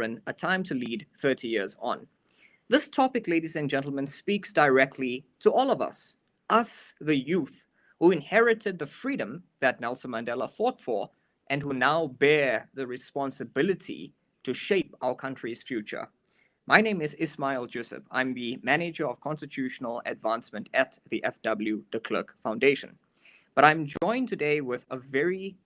A Time to Lead 30 Years On. This topic, ladies and gentlemen, speaks directly to all of us, the youth, who inherited the freedom that Nelson Mandela fought for and who now bear the responsibility to shape our country's future. My name is Ismail Jusuf. I'm the Manager of Constitutional Advancement at the FW de Klerk Foundation. But I'm joined today with a very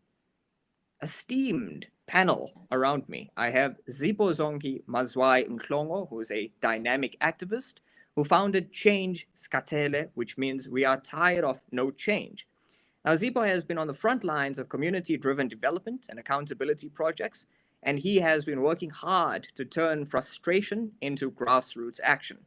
esteemed panel around me. I have Zibozongi Mazwai Nklongo, who is a dynamic activist who founded Change Skatele, which means we are tired of no change. Now, Zibo has been on the front lines of community-driven development and accountability projects, and he has been working hard to turn frustration into grassroots action.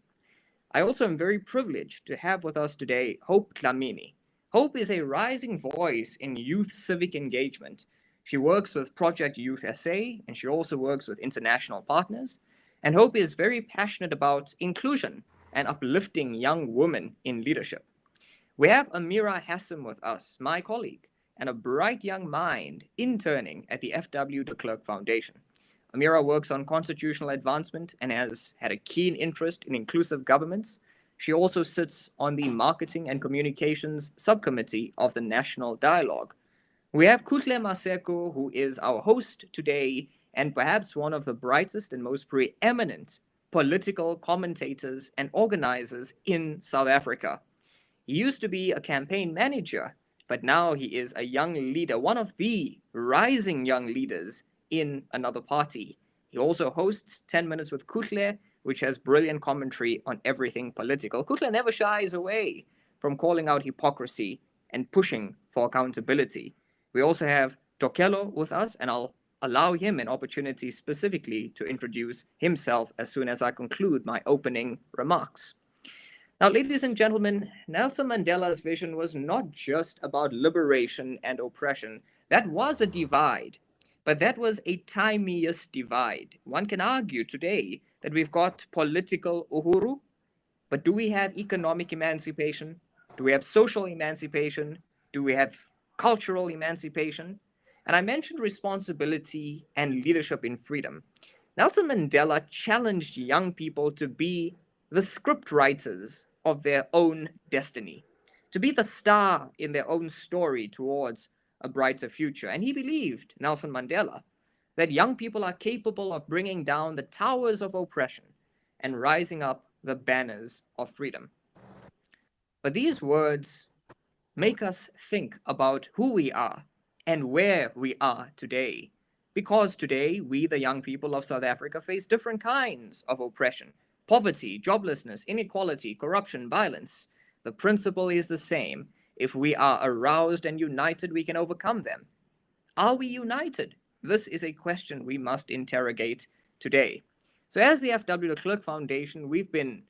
I also am very privileged to have with us today Hope Dlamini. Hope is a rising voice in youth civic engagement. She works with Project Youth SA, and she also works with international partners. And Hope is very passionate about inclusion and uplifting young women in leadership. We have Amira Hassim with us, my colleague, and a bright young mind interning at the FW de Klerk Foundation. Amira works on constitutional advancement and has had a keen interest in inclusive governments. She also sits on the Marketing and Communications Subcommittee of the National Dialogue. We have Kuhle Maseko, who is our host today and perhaps one of the brightest and most preeminent political commentators and organizers in South Africa. He used to be a campaign manager, but now he is a young leader, one of the rising young leaders in another party. He also hosts 10 Minutes with Kuhle, which has brilliant commentary on everything political. Kuhle never shies away from calling out hypocrisy and pushing for accountability. We also have Tokelo with us, and I'll allow him an opportunity specifically to introduce himself as soon as I conclude my opening remarks. Now, ladies and gentlemen, Nelson Mandela's vision was not just about liberation and oppression. That was a divide, but that was a timeous divide. One can argue today that we've got political uhuru, but do we have economic emancipation? Do we have social emancipation? Do we have cultural emancipation? And I mentioned responsibility and leadership in freedom. Nelson Mandela challenged young people to be the script writers of their own destiny, to be the star in their own story towards a brighter future. And he believed, Nelson Mandela, that young people are capable of bringing down the towers of oppression and rising up the banners of freedom. But these words make us think about who we are and where we are today. Because today, we, the young people of South Africa, face different kinds of oppression: poverty, joblessness, inequality, corruption, violence. The principle is the same. If we are aroused and united, we can overcome them. Are we united? This is a question we must interrogate today. So as the FW de Klerk Foundation, we've been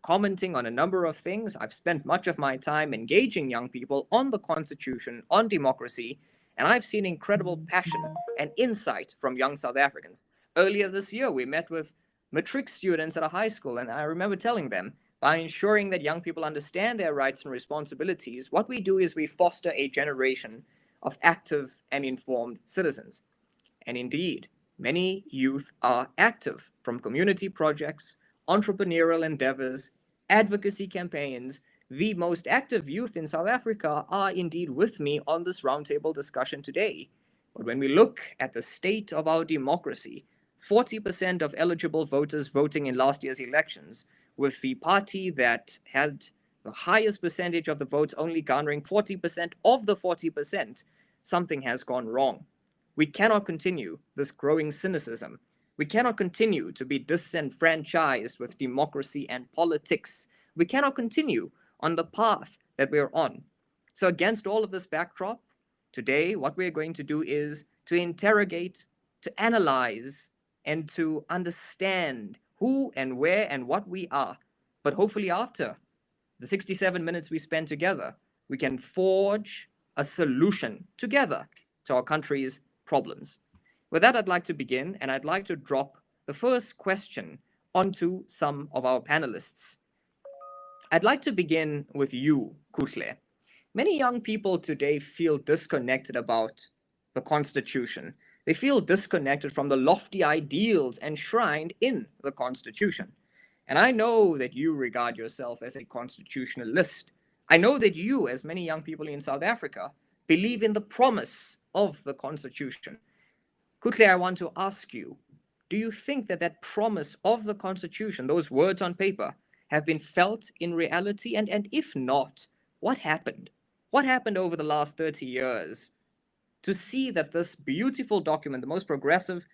commenting on a number of things. I've spent much of my time engaging young people on the Constitution, on democracy, and I've seen incredible passion and insight from young South Africans. Earlier this year, we met with matric students at a high school, and I remember telling them, by ensuring that young people understand their rights and responsibilities, what we do is we foster a generation of active and informed citizens. And indeed, many youth are active, from community projects, entrepreneurial endeavors, advocacy campaigns. The most active youth in South Africa are indeed with me on this roundtable discussion today. But when we look at the state of our democracy, 40% of eligible voters voting in last year's elections, with the party that had the highest percentage of the votes only garnering 40% of the 40%, something has gone wrong. We cannot continue this growing cynicism. We cannot continue to be disenfranchised with democracy and politics. We cannot continue on the path that we're on. So against all of this backdrop, today what we're going to do is to interrogate, to analyze, and to understand who and where and what we are. But hopefully after the 67 minutes we spend together, we can forge a solution together to our country's problems. With that, I'd like to begin, and I'd like to drop the first question onto some of our panelists. I'd like to begin with you, Kuhle. Many young people today feel disconnected about the Constitution. They feel disconnected from the lofty ideals enshrined in the Constitution. And I know that you regard yourself as a constitutionalist. I know that you, as many young people in South Africa, believe in the promise of the Constitution. Kuhle, I want to ask you, do you think that that promise of the Constitution, those words on paper, have been felt in reality? And if not, what happened? What happened over the last 30 years to see that this beautiful document, the most progressive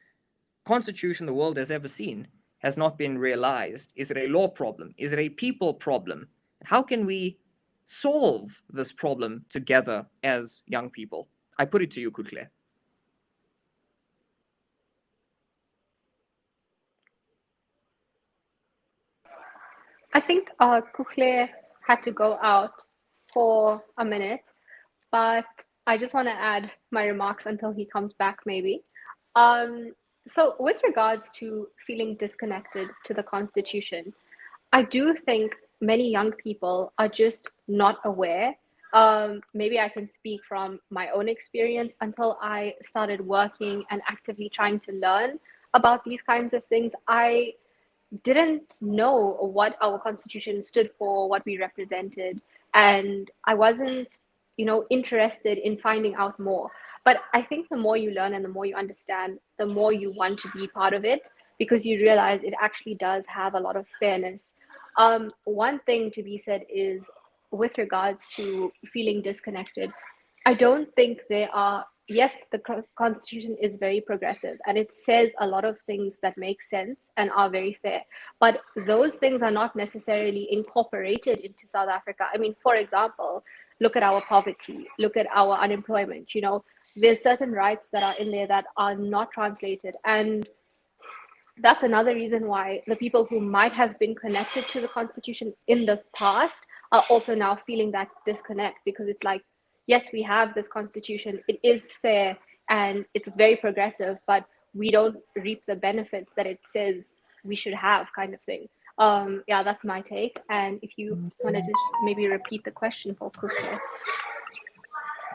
constitution the world has ever seen, has not been realized? Is it a law problem? Is it a people problem? How can we solve this problem together as young people? I put it to you, Kuhle. I think Kuhle had to go out for a minute, but I just want to add my remarks until he comes back, maybe. So, with regards to feeling disconnected to the Constitution, I do think many young people are just not aware. Maybe I can speak from my own experience until I started working and actively trying to learn about these kinds of things. I didn't know what our constitution stood for, what we represented, and I wasn't, interested in finding out more. But I think the more you learn and the more you understand, the more you want to be part of it, because you realize it actually does have a lot of fairness. One thing to be said is, with regards to feeling disconnected, I don't think there are, yes, the Constitution is very progressive and it says a lot of things that make sense and are very fair, but those things are not necessarily incorporated into South Africa. I mean, for example, look at our poverty, look at our unemployment. There's certain rights that are in there that are not translated. And that's another reason why the people who might have been connected to the Constitution in the past are also now feeling that disconnect, because it's like, yes, we have this Constitution, it is fair and it's very progressive, but we don't reap the benefits that it says we should have, kind of thing. Yeah, that's my take. And if you want to just maybe repeat the question for Kuhle.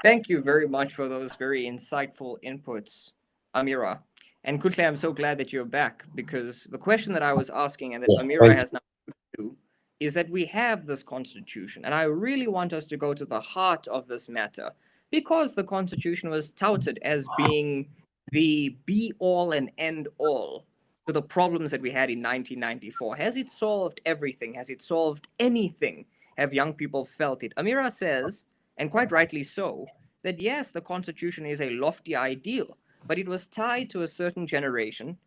Thank you very much for those very insightful inputs, Amira. And Kutle, I'm so glad that you're back, because the question that I was asking and that Yes, Amira has now put to is that we have this constitution. And I really want us to go to the heart of this matter, because the constitution was touted as being the be all and end all to the problems that we had in 1994. Has it solved everything? Has it solved anything? Have young people felt it? Amira says, and quite rightly so, that yes, the Constitution is a lofty ideal, but it was tied to a certain generation,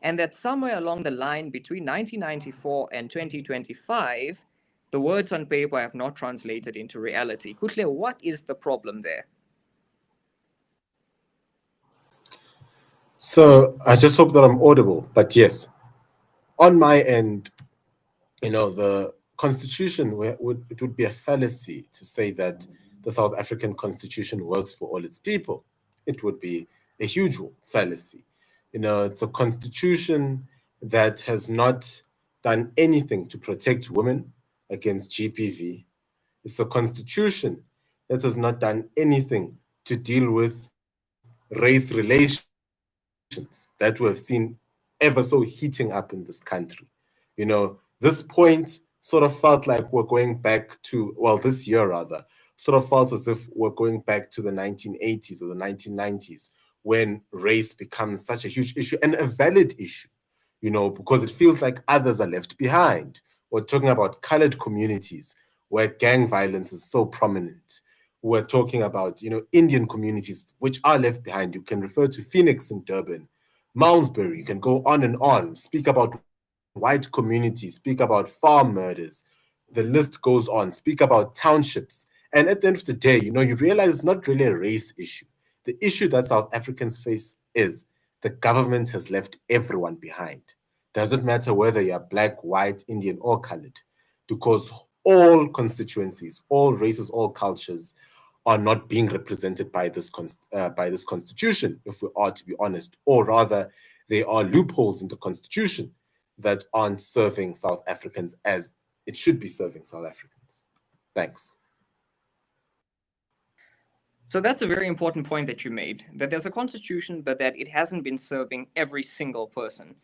and that somewhere along the line between 1994 and 2025, the words on paper have not translated into reality. Kuhle, what is the problem there? So I just hope that I'm audible. But yes, on my end, the Constitution it would be a fallacy to say that the South African Constitution works for all its people. It would be a huge fallacy. It's a constitution that has not done anything to protect women against GBV. It's a constitution that has not done anything to deal with race relations that we have seen ever so heating up in this country. This point sort of felt like we're going back to, well, this year rather, sort of felt as if we're going back to the 1980s or the 1990s, when race becomes such a huge issue and a valid issue, because it feels like others are left behind. We're talking about colored communities where gang violence is so prominent. We're talking about, Indian communities which are left behind. You can refer to Phoenix and Durban, Malmesbury, you can go on and on, speak about white communities, speak about farm murders. The list goes on, speak about townships. And at the end of the day, you realize it's not really a race issue. The issue that South Africans face is the government has left everyone behind. Doesn't matter whether you're black, white, Indian, or colored, because all constituencies, all races, all cultures are not being represented by this constitution, if we are to be honest, or rather, there are loopholes in the constitution that aren't serving South Africans as it should be serving South Africans. Thanks. So that's a very important point that you made, that there's a constitution, but that it hasn't been serving every single person.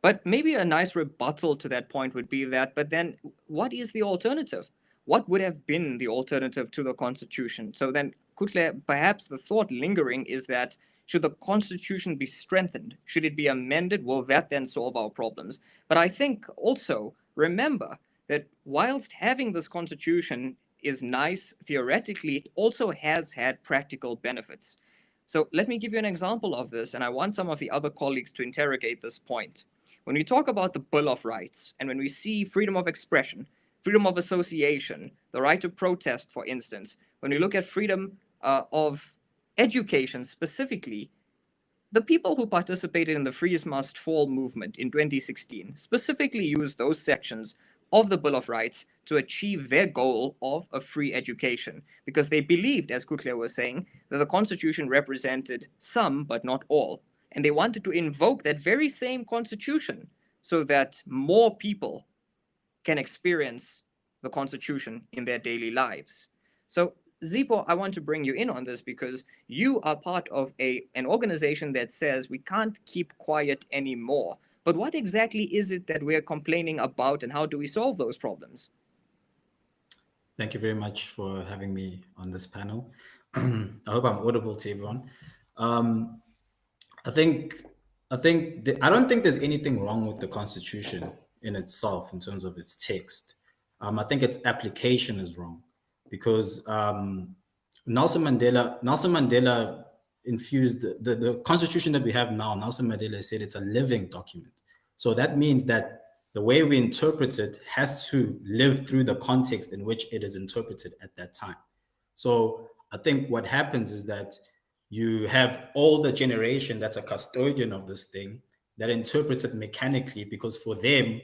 But maybe a nice rebuttal to that point would be that, but then what is the alternative? What would have been the alternative to the constitution? So then, Kuhle, perhaps the thought lingering is that should the constitution be strengthened? Should it be amended? Will that then solve our problems? But I think also remember that whilst having this constitution is nice theoretically, it also has had practical benefits. So let me give you an example of this, and I want some of the other colleagues to interrogate this point. When we talk about the Bill of Rights, and when we see freedom of expression, freedom of association, the right to protest, for instance, when we look at freedom of education specifically, the people who participated in the Freeze Must Fall movement in 2016 specifically used those sections of the Bill of Rights to achieve their goal of a free education, because they believed, as Kuhle was saying, that the Constitution represented some but not all. And they wanted to invoke that very same Constitution so that more people can experience the Constitution in their daily lives. So, Zipo, I want to bring you in on this because you are part of an organization that says we can't keep quiet anymore. But what exactly is it that we're complaining about, and how do we solve those problems? Thank you very much for having me on this panel. I hope I'm audible to everyone. I don't think there's anything wrong with the Constitution in itself in terms of its text. I think its application is wrong because Nelson Mandela infused the Constitution that we have now. Nelson Mandela said it's a living document. So that means that the way we interpret it has to live through the context in which it is interpreted at that time. So I think what happens is that you have older generation that's a custodian of this thing that interprets it mechanically because for them,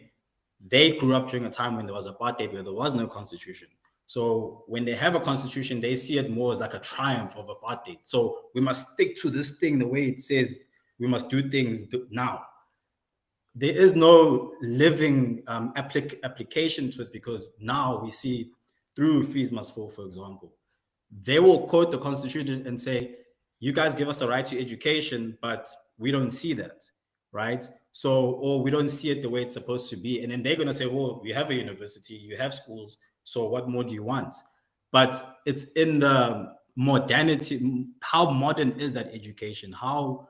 they grew up during a time when there was apartheid, where there was no constitution. So when they have a constitution, they see it more as like a triumph of apartheid. So we must stick to this thing the way it says we must do things now. There is no living application to it because now we see through Freeze Must Fall, for example, they will quote the Constitution and say, you guys give us a right to education, but we don't see that, right? So, or we don't see it the way it's supposed to be. And then they're going to say, well, you have a university, you have schools, so what more do you want? But it's in the modernity. How modern is that education? How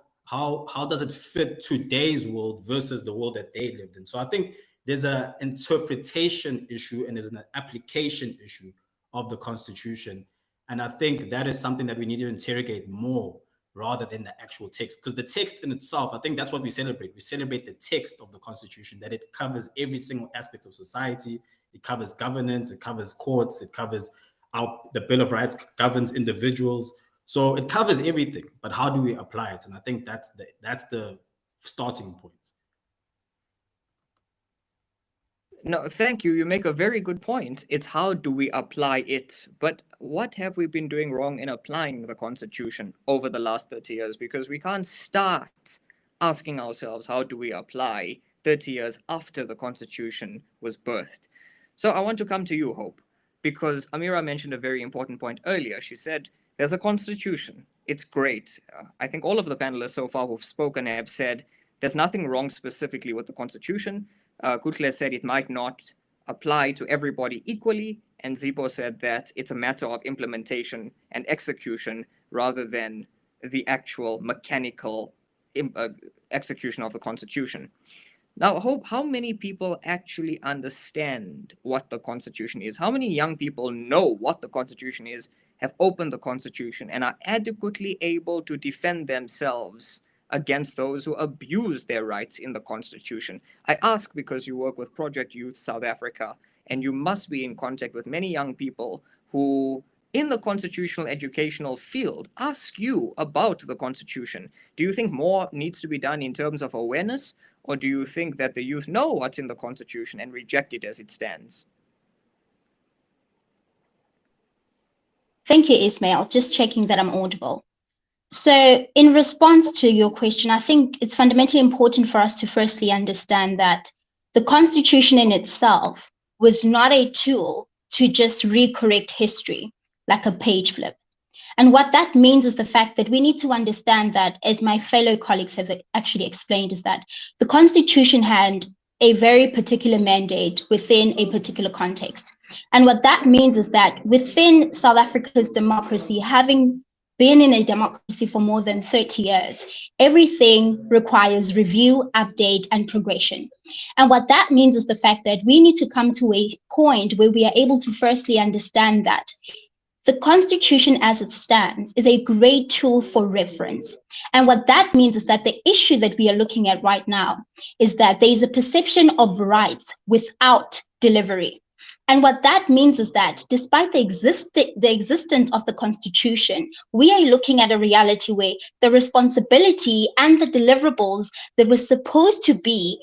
does it fit today's world versus the world that they lived in? So I think there's an interpretation issue and there's an application issue of the Constitution. And I think that is something that we need to interrogate more rather than the actual text. Because the text in itself, I think that's what we celebrate. We celebrate the text of the Constitution, that it covers every single aspect of society. It covers governance, it covers courts, it covers the Bill of Rights governs individuals. So it covers everything, but how do we apply it? And I think that's the starting point. No, thank you. You make a very good point. It's how do we apply it? But what have we been doing wrong in applying the Constitution over the last 30 years? Because we can't start asking ourselves, how do we apply 30 years after the Constitution was birthed? So I want to come to you, Hope, because Amira mentioned a very important point earlier. She said, there's a Constitution. It's great. I think all of the panelists so far who've spoken have said there's nothing wrong specifically with the Constitution. Kuhle said it might not apply to everybody equally, and Zipo said that it's a matter of implementation and execution rather than the actual mechanical execution of the Constitution. Now, Hope, how many people actually understand what the Constitution is? How many young people know what the Constitution is, have opened the Constitution, and are adequately able to defend themselves against those who abuse their rights in the Constitution? I ask because you work with Project Youth South Africa, and you must be in contact with many young people who, in the constitutional educational field, ask you about the Constitution. Do you think more needs to be done in terms of awareness, or do you think that the youth know what's in the Constitution and reject it as it stands? Thank you, Ismail. Just checking that I'm audible. So in response to your question, I think it's fundamentally important for us to firstly understand that the Constitution in itself was not a tool to just recorrect history like a page flip. And what that means is the fact that we need to understand that, as my fellow colleagues have actually explained, is that the Constitution had a very particular mandate within a particular context. And what that means is that within South Africa's democracy, having been in a democracy for more than 30 years, everything requires review, update, and progression. And what that means is the fact that we need to come to a point where we are able to firstly understand that the Constitution as it stands is a great tool for reference. And what that means is that the issue that we are looking at right now is that there is a perception of rights without delivery. And what that means is that despite the existence of the Constitution, we are looking at a reality where the responsibility and the deliverables that were supposed to be,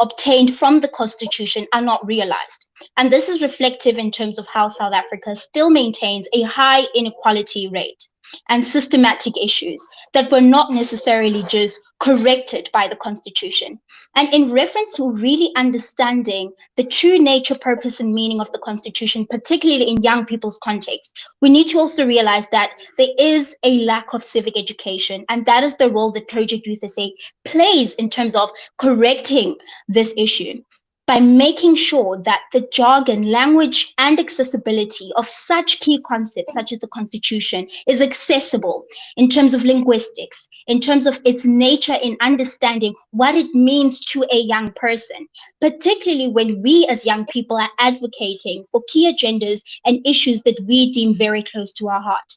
obtained from the Constitution are not realized. And this is reflective in terms of how South Africa still maintains a high inequality rate and systematic issues that were not necessarily just corrected by the Constitution. And in reference to really understanding the true nature, purpose, and meaning of the Constitution, particularly in young people's context, we need to also realize that there is a lack of civic education, and that is the role that Project Youth SA plays in terms of correcting this issue, by making sure that the jargon, language, and accessibility of such key concepts, such as the Constitution, is accessible in terms of linguistics, in terms of its nature in understanding what it means to a young person, particularly when we as young people are advocating for key agendas and issues that we deem very close to our heart.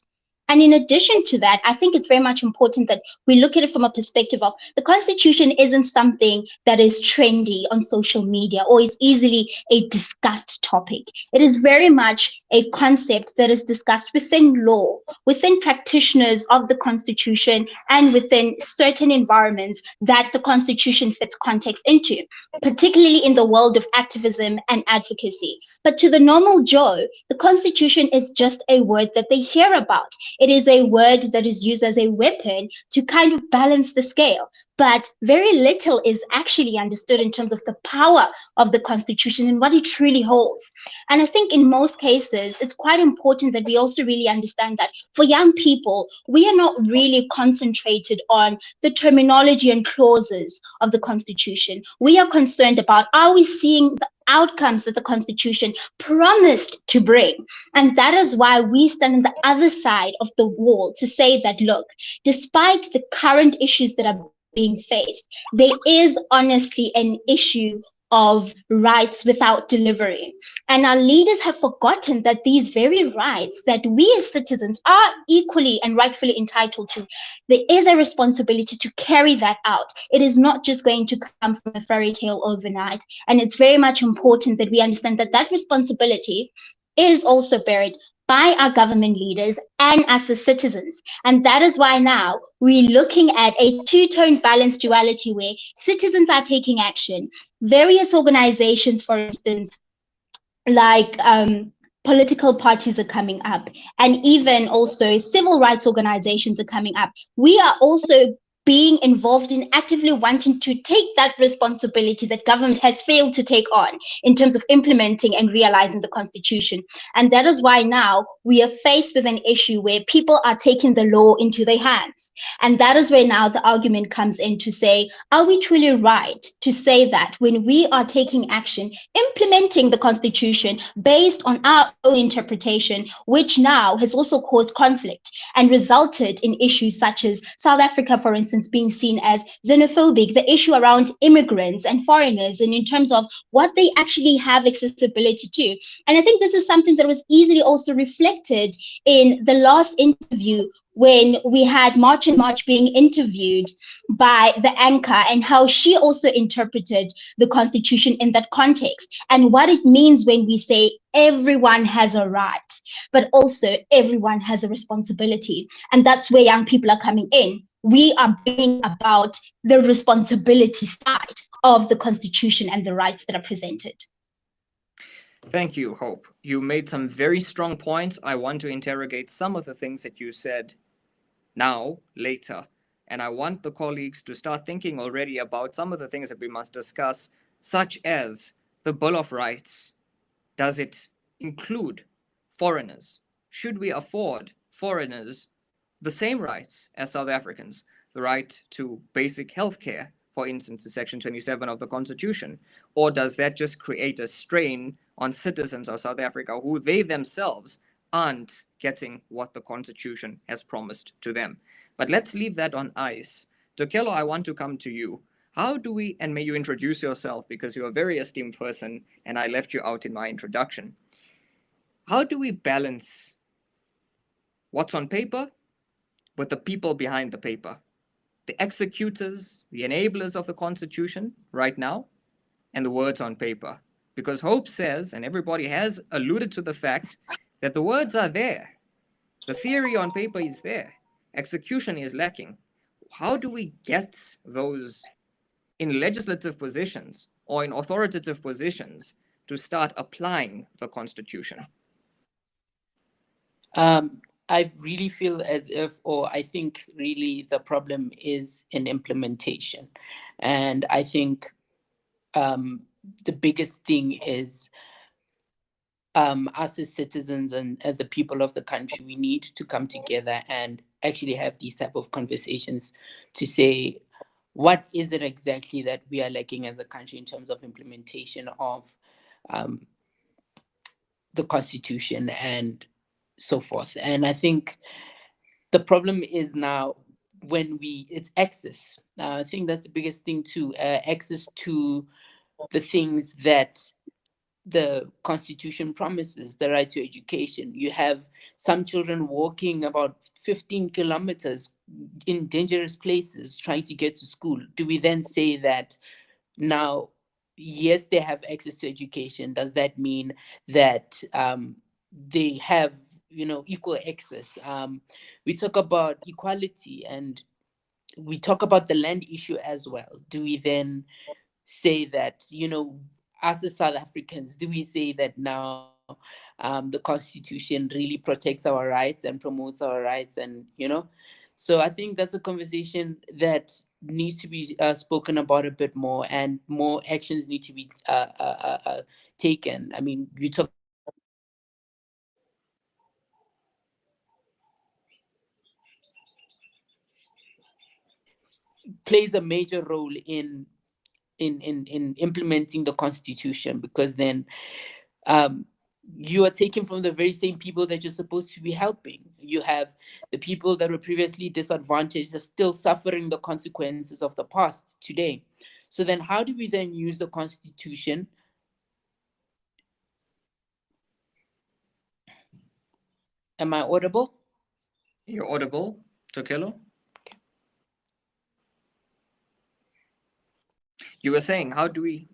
And in addition to that, I think it's very much important that we look at it from a perspective of the Constitution isn't something that is trendy on social media or is easily a discussed topic. It is very much a concept that is discussed within law, within practitioners of the Constitution, and within certain environments that the Constitution fits context into, particularly in the world of activism and advocacy. But to the normal Joe, the Constitution is just a word that they hear about. It is a word that is used as a weapon to kind of balance the scale. But very little is actually understood in terms of the power of the Constitution and what it truly holds. And I think in most cases, it's quite important that we also really understand that for young people, we are not really concentrated on the terminology and clauses of the Constitution. We are concerned about, are we seeing the outcomes that the Constitution promised to bring? And that is why we stand on the other side of the wall to say that, look, despite the current issues that are being faced, there is honestly an issue of rights without delivery. And our leaders have forgotten that these very rights that we as citizens are equally and rightfully entitled to, there is a responsibility to carry that out. It is not just going to come from a fairy tale overnight. And it's very much important that we understand that that responsibility is also buried by our government leaders and as the citizens. And that is why now we're looking at a two-tone balanced duality where citizens are taking action. Various organizations, for instance, like political parties are coming up, and even also civil rights organizations are coming up. We are also being involved in actively wanting to take that responsibility that government has failed to take on in terms of implementing and realizing the Constitution. And that is why now we are faced with an issue where people are taking the law into their hands. And that is where now the argument comes in to say, are we truly right to say that when we are taking action, implementing the Constitution based on our own interpretation, which now has also caused conflict and resulted in issues such as South Africa, for instance, being seen as xenophobic, the issue around immigrants and foreigners, and in terms of what they actually have accessibility to. And I think this is something that was easily also reflected in the last interview when we had March and March being interviewed by the anchor, and how she also interpreted the Constitution in that context, and what it means when we say everyone has a right, but also everyone has a responsibility. And that's where young people are coming in. We are bringing about the responsibility side of the Constitution and the rights that are presented. Thank you, Hope. You made some very strong points. I want to interrogate some of the things that you said now, later. And I want the colleagues to start thinking already about some of the things that we must discuss, such as the Bill of Rights. Does it include foreigners? Should we afford foreigners the same rights as South Africans, the right to basic health care, for instance, in Section 27 of the Constitution? Or does that just create a strain on citizens of South Africa who they themselves aren't getting what the Constitution has promised to them? But let's leave that on ice. Tokelo, I want to come to you. How do we, and may you introduce yourself because you're a very esteemed person and I left you out in my introduction. How do we balance what's on paper with the people behind the paper? The executors, the enablers of the Constitution right now, and the words on paper. Because Hope says, and everybody has alluded to the fact, that the words are there. The theory on paper is there. Execution is lacking. How do we get those in legislative positions or in authoritative positions to start applying the Constitution? I really feel as if, or I think really the problem is in implementation. And I think the biggest thing is us as citizens and the people of the country, we need to come together and actually have these type of conversations to say, what is it exactly that we are lacking as a country in terms of implementation of the Constitution and so forth. And I think the problem is now when it's access. I think that's the biggest thing too, access to the things that the Constitution promises, the right to education. You have some children walking about 15 kilometers in dangerous places trying to get to school. Do we then say that now, yes, they have access to education? Does that mean that they have, equal access? We talk about equality and we talk about the land issue as well. Do we then say that, as a South Africans, do we say that now the Constitution really protects our rights and promotes our rights? And, so I think that's a conversation that needs to be spoken about a bit more, and more actions need to be taken. I mean, you talk plays a major role in implementing the Constitution, because then you are taken from the very same people that you're supposed to be helping. You have the people that were previously disadvantaged are still suffering the consequences of the past today. So then how do we then use the Constitution? Am I audible? You're audible, Tokelo? You were saying, how do we...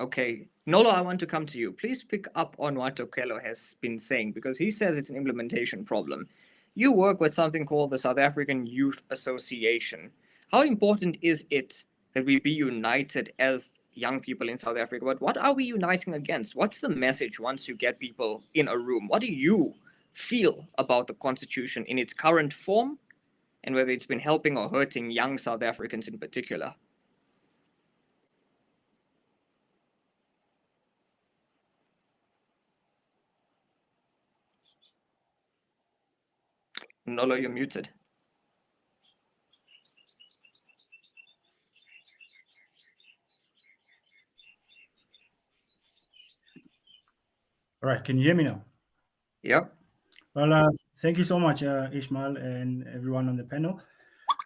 Okay, Nolo, I want to come to you. Please pick up on what Tokelo has been saying, because he says it's an implementation problem. You work with something called the South African Youth Association. How important is it that we be united as young people in South Africa? But what are we uniting against? What's the message once you get people in a room? What do you feel about the Constitution in its current form, and whether it's been helping or hurting young South Africans in particular? Nolo, you're muted. All right, can you hear me now? Yep. Well, thank you so much, Ishmael, and everyone on the panel.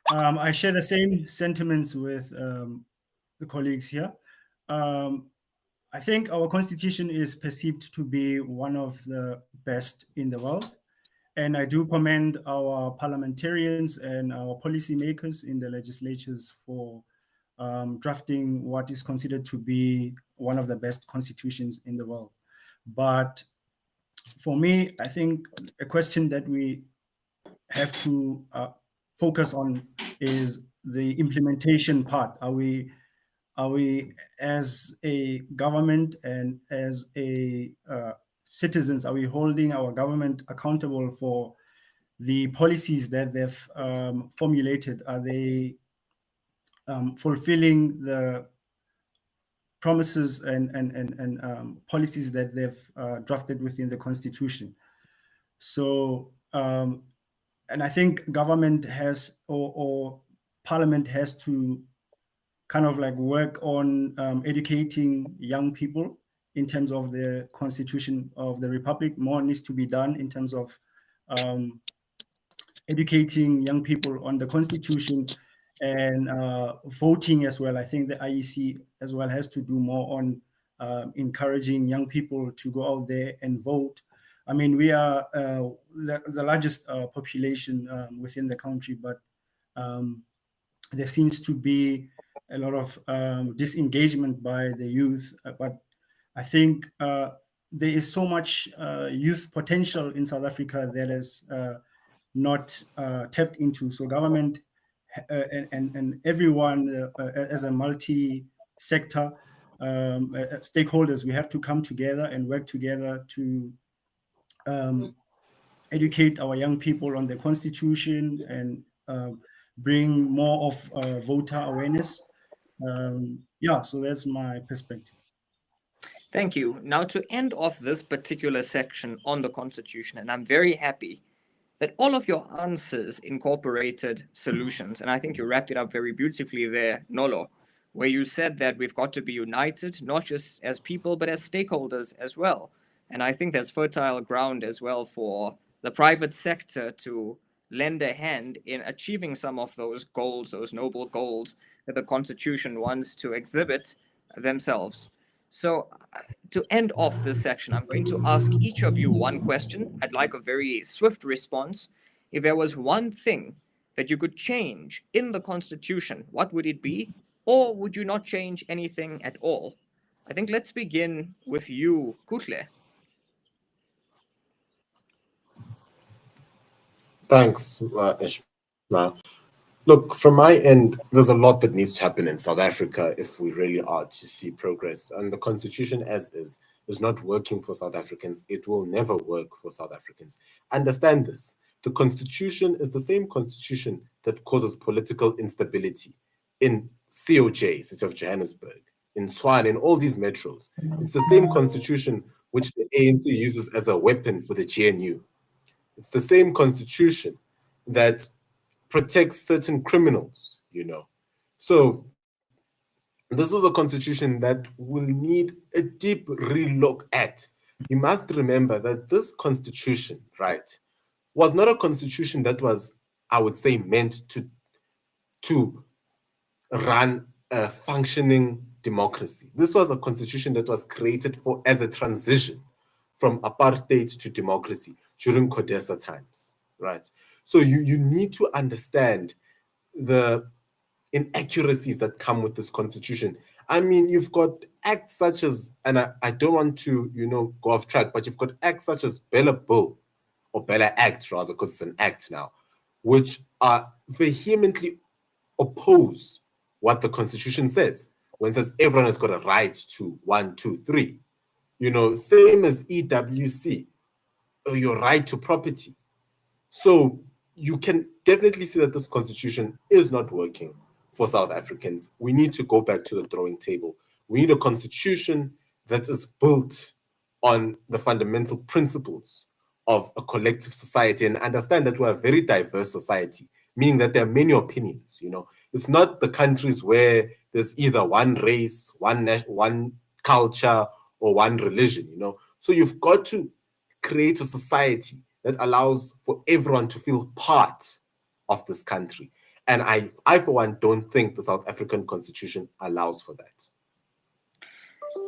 I share the same sentiments with the colleagues here. I think our constitution is perceived to be one of the best in the world. And I do commend our parliamentarians and our policymakers in the legislatures for drafting what is considered to be one of the best constitutions in the world. But for me, I think a question that we have to focus on is the implementation part. Are we, as a government and as a citizens, are we holding our government accountable for the policies that they've formulated? Are they fulfilling the promises and policies that they've drafted within the Constitution? So and I think government has or parliament has to kind of like work on educating young people in terms of the constitution of the republic. More needs to be done in terms of educating young people on the constitution and voting as well. I think the IEC as well has to do more on encouraging young people to go out there and vote. I mean, we are the largest population within the country, but there seems to be a lot of disengagement by the youth. But I think there is so much youth potential in South Africa that is not tapped into. So government and everyone as a multi-sector stakeholders, we have to come together and work together to educate our young people on the constitution and bring more of voter awareness. Yeah, so that's my perspective. Thank you. Now, to end off this particular section on the Constitution, and I'm very happy that all of your answers incorporated solutions. And I think you wrapped it up very beautifully there, Nolo, where you said that we've got to be united, not just as people, but as stakeholders as well. And I think there's fertile ground as well for the private sector to lend a hand in achieving some of those goals, those noble goals that the Constitution wants to exhibit themselves. So, to end off this section, I'm going to ask each of you one question. I'd like a very swift response. If there was one thing that you could change in the Constitution, what would it be? Or would you not change anything at all? I think let's begin with you, Kuhle. Thanks, Ishmael. Look, from my end, there's a lot that needs to happen in South Africa if we really are to see progress. And the constitution as is not working for South Africans. It will never work for South Africans. Understand this. The constitution is the same constitution that causes political instability in COJ, City of Johannesburg, in Tshwane, in all these metros. It's the same constitution which the ANC uses as a weapon for the GNU. It's the same constitution that protects certain criminals, So this is a constitution that will need a deep relook at. You must remember that this constitution, right, was not a constitution that was, I would say, meant to run a functioning democracy. This was a constitution that was created as a transition from apartheid to democracy during CODESA times, right? So you need to understand the inaccuracies that come with this constitution. I mean, you've got acts such as, and I don't want to, go off track, but you've got acts such as Bella Bill, or Bella Act rather, because it's an act now, which are vehemently oppose what the constitution says. When it says everyone has got a right to 1, 2, 3. Same as EWC, your right to property. So you can definitely see that this constitution is not working for South Africans. We need to go back to the drawing table. We need a constitution that is built on the fundamental principles of a collective society, and understand that we're a very diverse society, meaning that there are many opinions. It's not the countries where there's either one race, one culture, or one religion. So you've got to create a society that allows for everyone to feel part of this country. And I for one, don't think the South African constitution allows for that.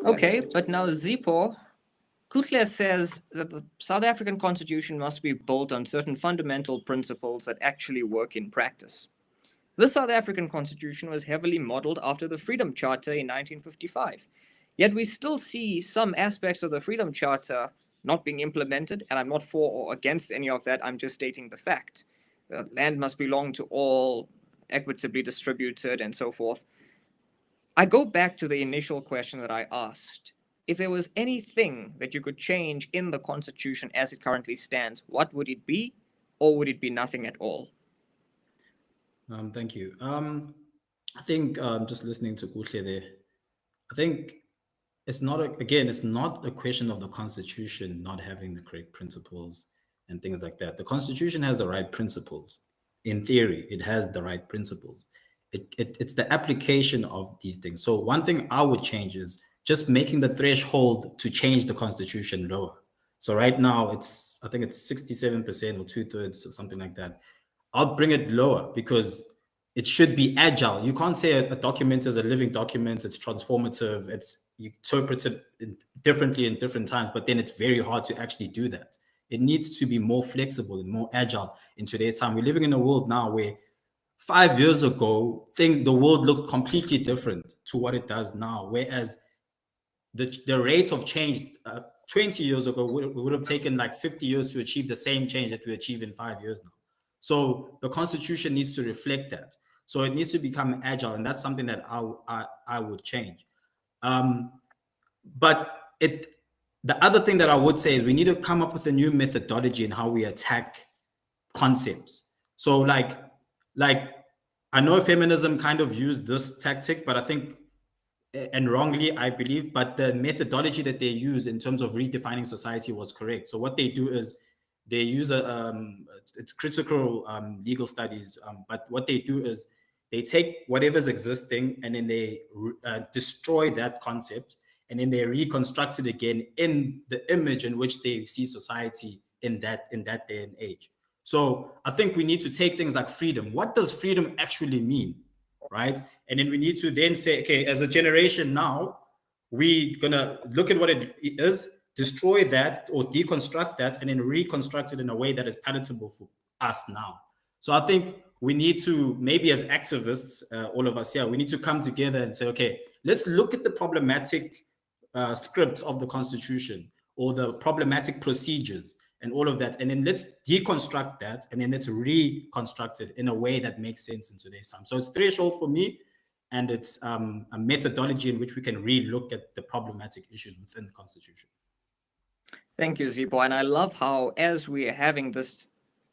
Okay, but now Zipo, Kuhle says that the South African constitution must be built on certain fundamental principles that actually work in practice. The South African constitution was heavily modeled after the Freedom Charter in 1955. Yet we still see some aspects of the Freedom Charter not being implemented, and I'm not for or against any of that, I'm just stating the fact. The land must belong to all, equitably distributed, and so forth. I go back to the initial question that I asked. If there was anything that you could change in the Constitution as it currently stands, what would it be, or would it be nothing at all? Thank you. I think just listening to Kuhle there, I think it's not a question of the Constitution not having the correct principles. and things like that. The Constitution has the right principles. In theory, it has the right principles. It's the application of these things. So one thing I would change is just making the threshold to change the Constitution lower. So right now I think it's 67% or 2/3 or something like that. I'll bring it lower because it should be agile. You can't say a document is a living document, it's transformative, you interpret it differently in different times, but then it's very hard to actually do that. It needs to be more flexible and more agile in today's time. We're living in a world now where 5 years ago, the world looked completely different to what it does now, whereas the rate of change 20 years ago would have taken like 50 years to achieve the same change that we achieve in 5 years now. So the Constitution needs to reflect that. So it needs to become agile, and that's something that I would change. But the other thing that I would say is we need to come up with a new methodology in how we attack concepts. So like I know feminism kind of used this tactic, but I think, and wrongly, I believe, but the methodology that they use in terms of redefining society was correct. So what they do is they use it's critical legal studies, but what they do is they take whatever's existing and then they destroy that concept, and then they reconstruct it again in the image in which they see society in that day and age. So I think we need to take things like freedom. What does freedom actually mean, right? And then we need to then say, okay, as a generation now, we're gonna look at what it is, destroy that or deconstruct that, and then reconstruct it in a way that is palatable for us now. So I think we need to, maybe as activists, all of us here, we need to come together and say, okay, let's look at the problematic scripts of the Constitution or the problematic procedures and all of that, and then let's deconstruct that, and then let's reconstruct it in a way that makes sense in today's time. So it's threshold for me, and it's a methodology in which we can re-look at the problematic issues within the Constitution. Thank you, Zipo. And I love how, as we are having this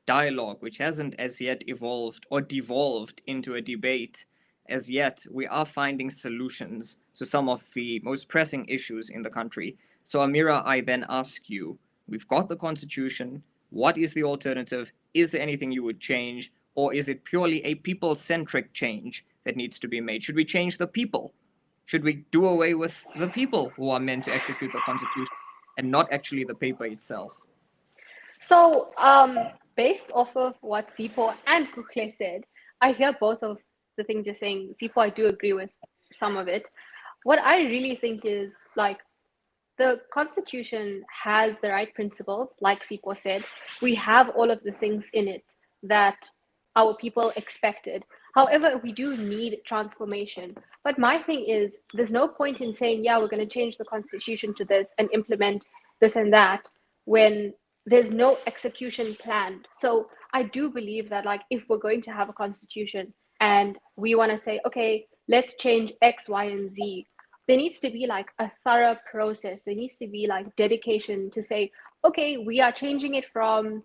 dialogue, which hasn't as yet evolved or devolved into a debate as yet, we are finding solutions to some of the most pressing issues in the country. So Amira, I then ask you, we've got the Constitution. What is the alternative? Is there anything you would change? Or is it purely a people-centric change that needs to be made? Should we change the people? Should we do away with the people who are meant to execute the Constitution and not actually the paper itself? So, based off of what Zipo and Kuhle said, I hear both of the things you're saying. Zipo, I do agree with some of it. What I really think is, like, the Constitution has the right principles, like Zipo said. We have all of the things in it that our people expected. However, we do need transformation. But my thing is, there's no point in saying, yeah, we're going to change the Constitution to this and implement this and that when there's no execution planned. So I do believe that, like, if we're going to have a Constitution and we want to say, okay, let's change X, Y, and Z, there needs to be like a thorough process. There needs to be like dedication to say, okay, we are changing it from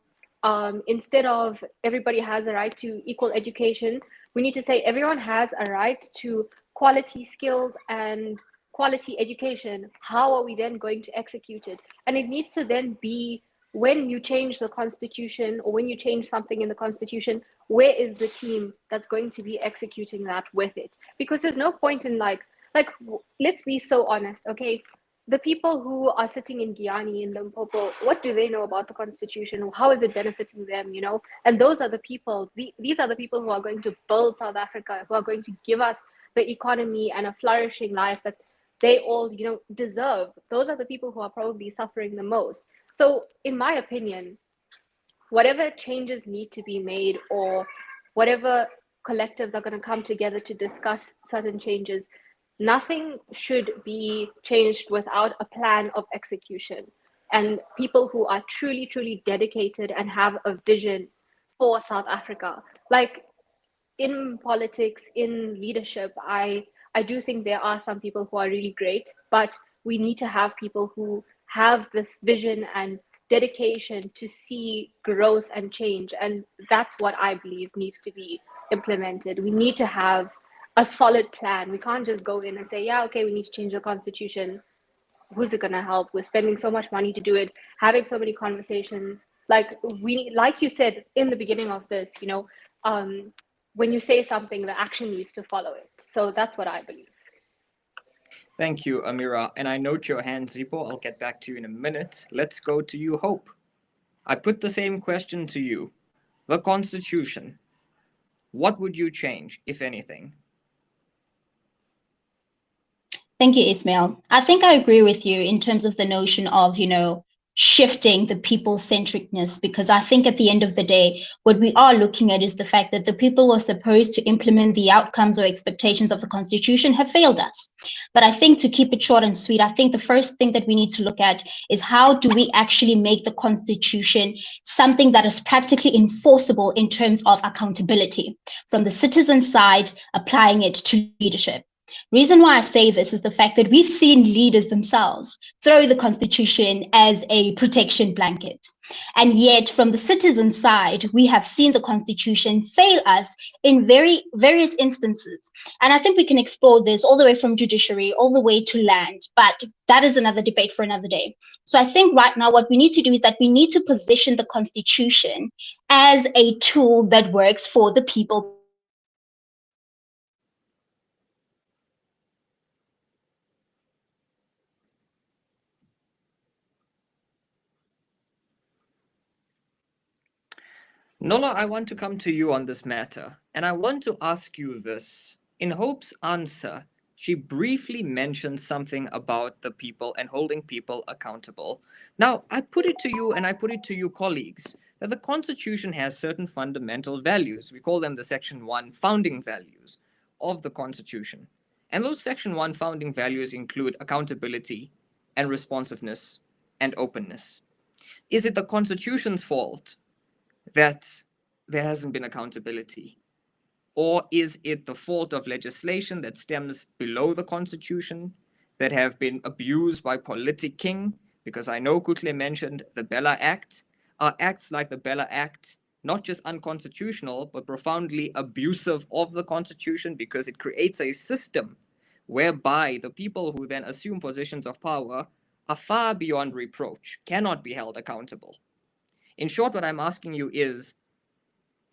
instead of everybody has a right to equal education, we need to say everyone has a right to quality skills and quality education. How are we then going to execute it? And it needs to then be, when you change the Constitution or when you change something in the Constitution, where is the team that's going to be executing that with it? Because there's no point in like, let's be so honest, okay? The people who are sitting in Guyana, in Limpopo, what do they know about the Constitution? How is it benefiting them, you know? And those are the people, these are the people who are going to build South Africa, who are going to give us the economy and a flourishing life that they all, you know, deserve. Those are the people who are probably suffering the most. So in my opinion, whatever changes need to be made, or whatever collectives are going to come together to discuss certain changes, nothing should be changed without a plan of execution. And people who are truly, truly dedicated and have a vision for South Africa. Like in politics, in leadership, I do think there are some people who are really great, but we need to have people who have this vision and dedication to see growth and change. And that's what I believe needs to be implemented. We need to have a solid plan. We can't just go in and say, yeah, okay, we need to change the Constitution. Who's it going to help? We're spending so much money to do it, having so many conversations. Like like you said in the beginning of this, when you say something, the action needs to follow it. So that's what I believe. Thank you, Amira. And I note your hand, Zipo. I'll get back to you in a minute. Let's go to you, Hope. I put the same question to you. The Constitution. What would you change, if anything? Thank you, Ismail. I think I agree with you in terms of the notion of, shifting the people-centricness, because I think at the end of the day, what we are looking at is the fact that the people who are supposed to implement the outcomes or expectations of the Constitution have failed us. But I think, to keep it short and sweet, I think the first thing that we need to look at is how do we actually make the Constitution something that is practically enforceable in terms of accountability from the citizen side, applying it to leadership. Reason why I say this is the fact that we've seen leaders themselves throw the Constitution as a protection blanket. And yet, from the citizen side, we have seen the Constitution fail us in various instances. And I think we can explore this all the way from judiciary, all the way to land. But that is another debate for another day. So I think right now what we need to do is that we need to position the Constitution as a tool that works for the people. Nola, I want to come to you on this matter, and I want to ask you this. In Hope's answer, she briefly mentioned something about the people and holding people accountable. Now, I put it to you, and I put it to you, colleagues, that the Constitution has certain fundamental values. We call them the Section 1 founding values of the Constitution. And those Section 1 founding values include accountability and responsiveness and openness. Is it the Constitution's fault that there hasn't been accountability? Or is it the fault of legislation that stems below the Constitution that have been abused by politicking? Because I know Kuhle mentioned the Bella Act. Are acts like the Bella Act not just unconstitutional, but profoundly abusive of the Constitution, because it creates a system whereby the people who then assume positions of power are far beyond reproach, cannot be held accountable? In short, what I'm asking you is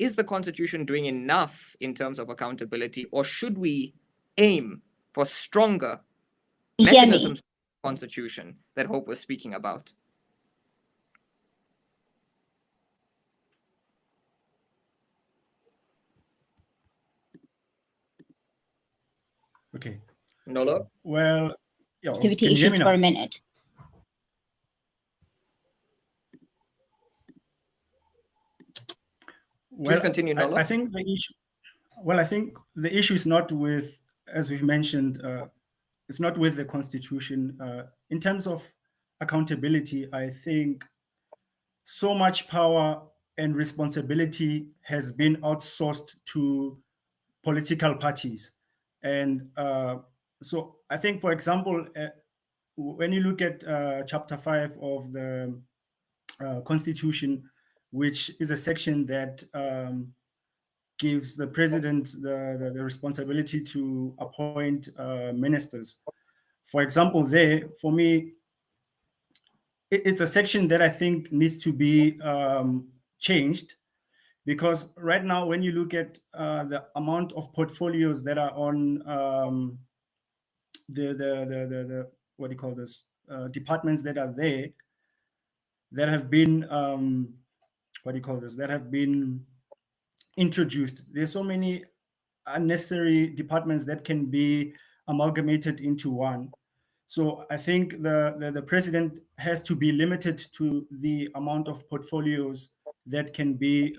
the Constitution doing enough in terms of accountability, or should we aim for stronger mechanisms of the Constitution that Hope was speaking about? Okay. Nolo? Well, yeah, can Activity you hear me issues now? for a minute. Please continue, Nolo. I think the issue. Well, I think the issue is not with, as we've mentioned, it's not with the Constitution. In terms of accountability, I think so much power and responsibility has been outsourced to political parties. And so I think, for example, when you look at Chapter 5 of the Constitution, which is a section that gives the president the responsibility to appoint ministers. For example, there, for me, it's a section that I think needs to be changed, because right now, when you look at the amount of portfolios that are on the what do you call this, departments that are there, that have been what do you call this, that have been introduced. There's so many unnecessary departments that can be amalgamated into one. So I think the president has to be limited to the amount of portfolios that can be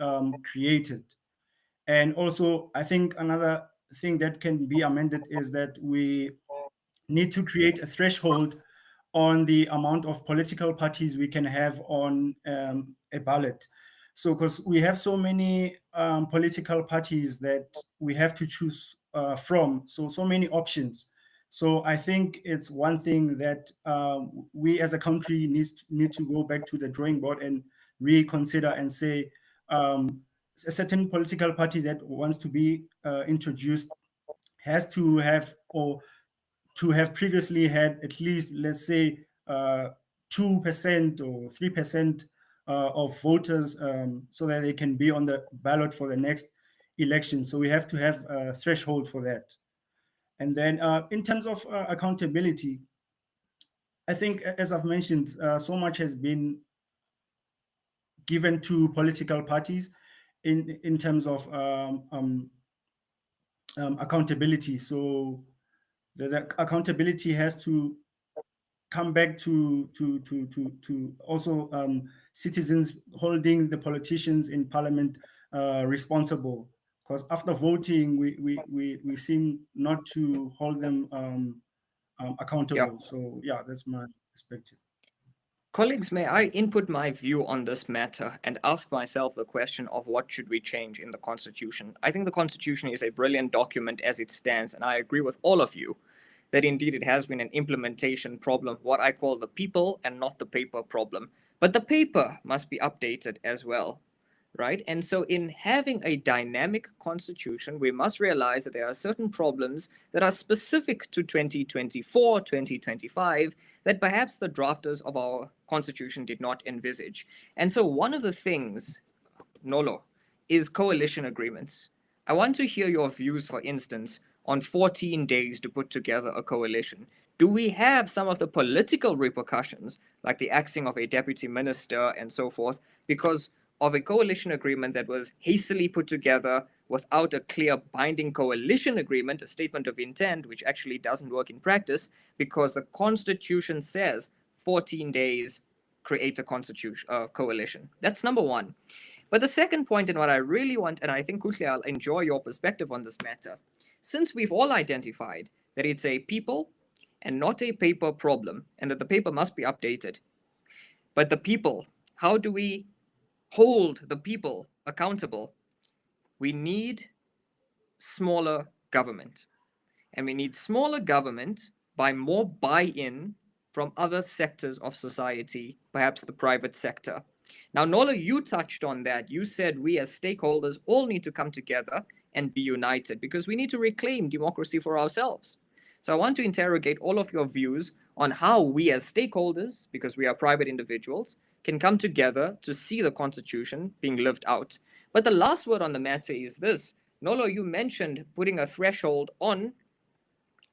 created. And also, I think another thing that can be amended is that we need to create a threshold on the amount of political parties we can have on a ballot. So, because we have so many political parties that we have to choose from, so many options. So I think it's one thing that we as a country need to go back to the drawing board and reconsider and say a certain political party that wants to be introduced has to have, or to have previously had, at least, let's say, 2% or 3% of voters so that they can be on the ballot for the next election. So we have to have a threshold for that. And then in terms of accountability, I think, as I've mentioned, so much has been given to political parties in terms of accountability. So the accountability has to come back to also citizens holding the politicians in parliament responsible. Because after voting, we seem not to hold them accountable. Yeah. So yeah, that's my perspective. Colleagues, may I input my view on this matter and ask myself the question of what should we change in the Constitution? I think the Constitution is a brilliant document as it stands, and I agree with all of you that indeed it has been an implementation problem, what I call the people and not the paper problem. But the paper must be updated as well, right? And so in having a dynamic constitution, we must realize that there are certain problems that are specific to 2024, 2025, that perhaps the drafters of our constitution did not envisage. And so one of the things, Nolo, is coalition agreements. I want to hear your views, for instance, on 14 days to put together a coalition. Do we have some of the political repercussions, like the axing of a deputy minister and so forth, because of a coalition agreement that was hastily put together without a clear binding coalition agreement, a statement of intent, which actually doesn't work in practice because the Constitution says 14 days create a coalition. That's number one. But the second point, and what I really want, and I think, Kuhle, I'll enjoy your perspective on this matter, since we've all identified that it's a people and not a paper problem, and that the paper must be updated, but the people, how do we hold the people accountable? We need smaller government. And we need smaller government by more buy-in from other sectors of society, perhaps the private sector. Now, Nola, you touched on that. You said we as stakeholders all need to come together and be united because we need to reclaim democracy for ourselves. So I want to interrogate all of your views on how we as stakeholders, because we are private individuals, can come together to see the Constitution being lived out. But the last word on the matter is this. Nolo, you mentioned putting a threshold on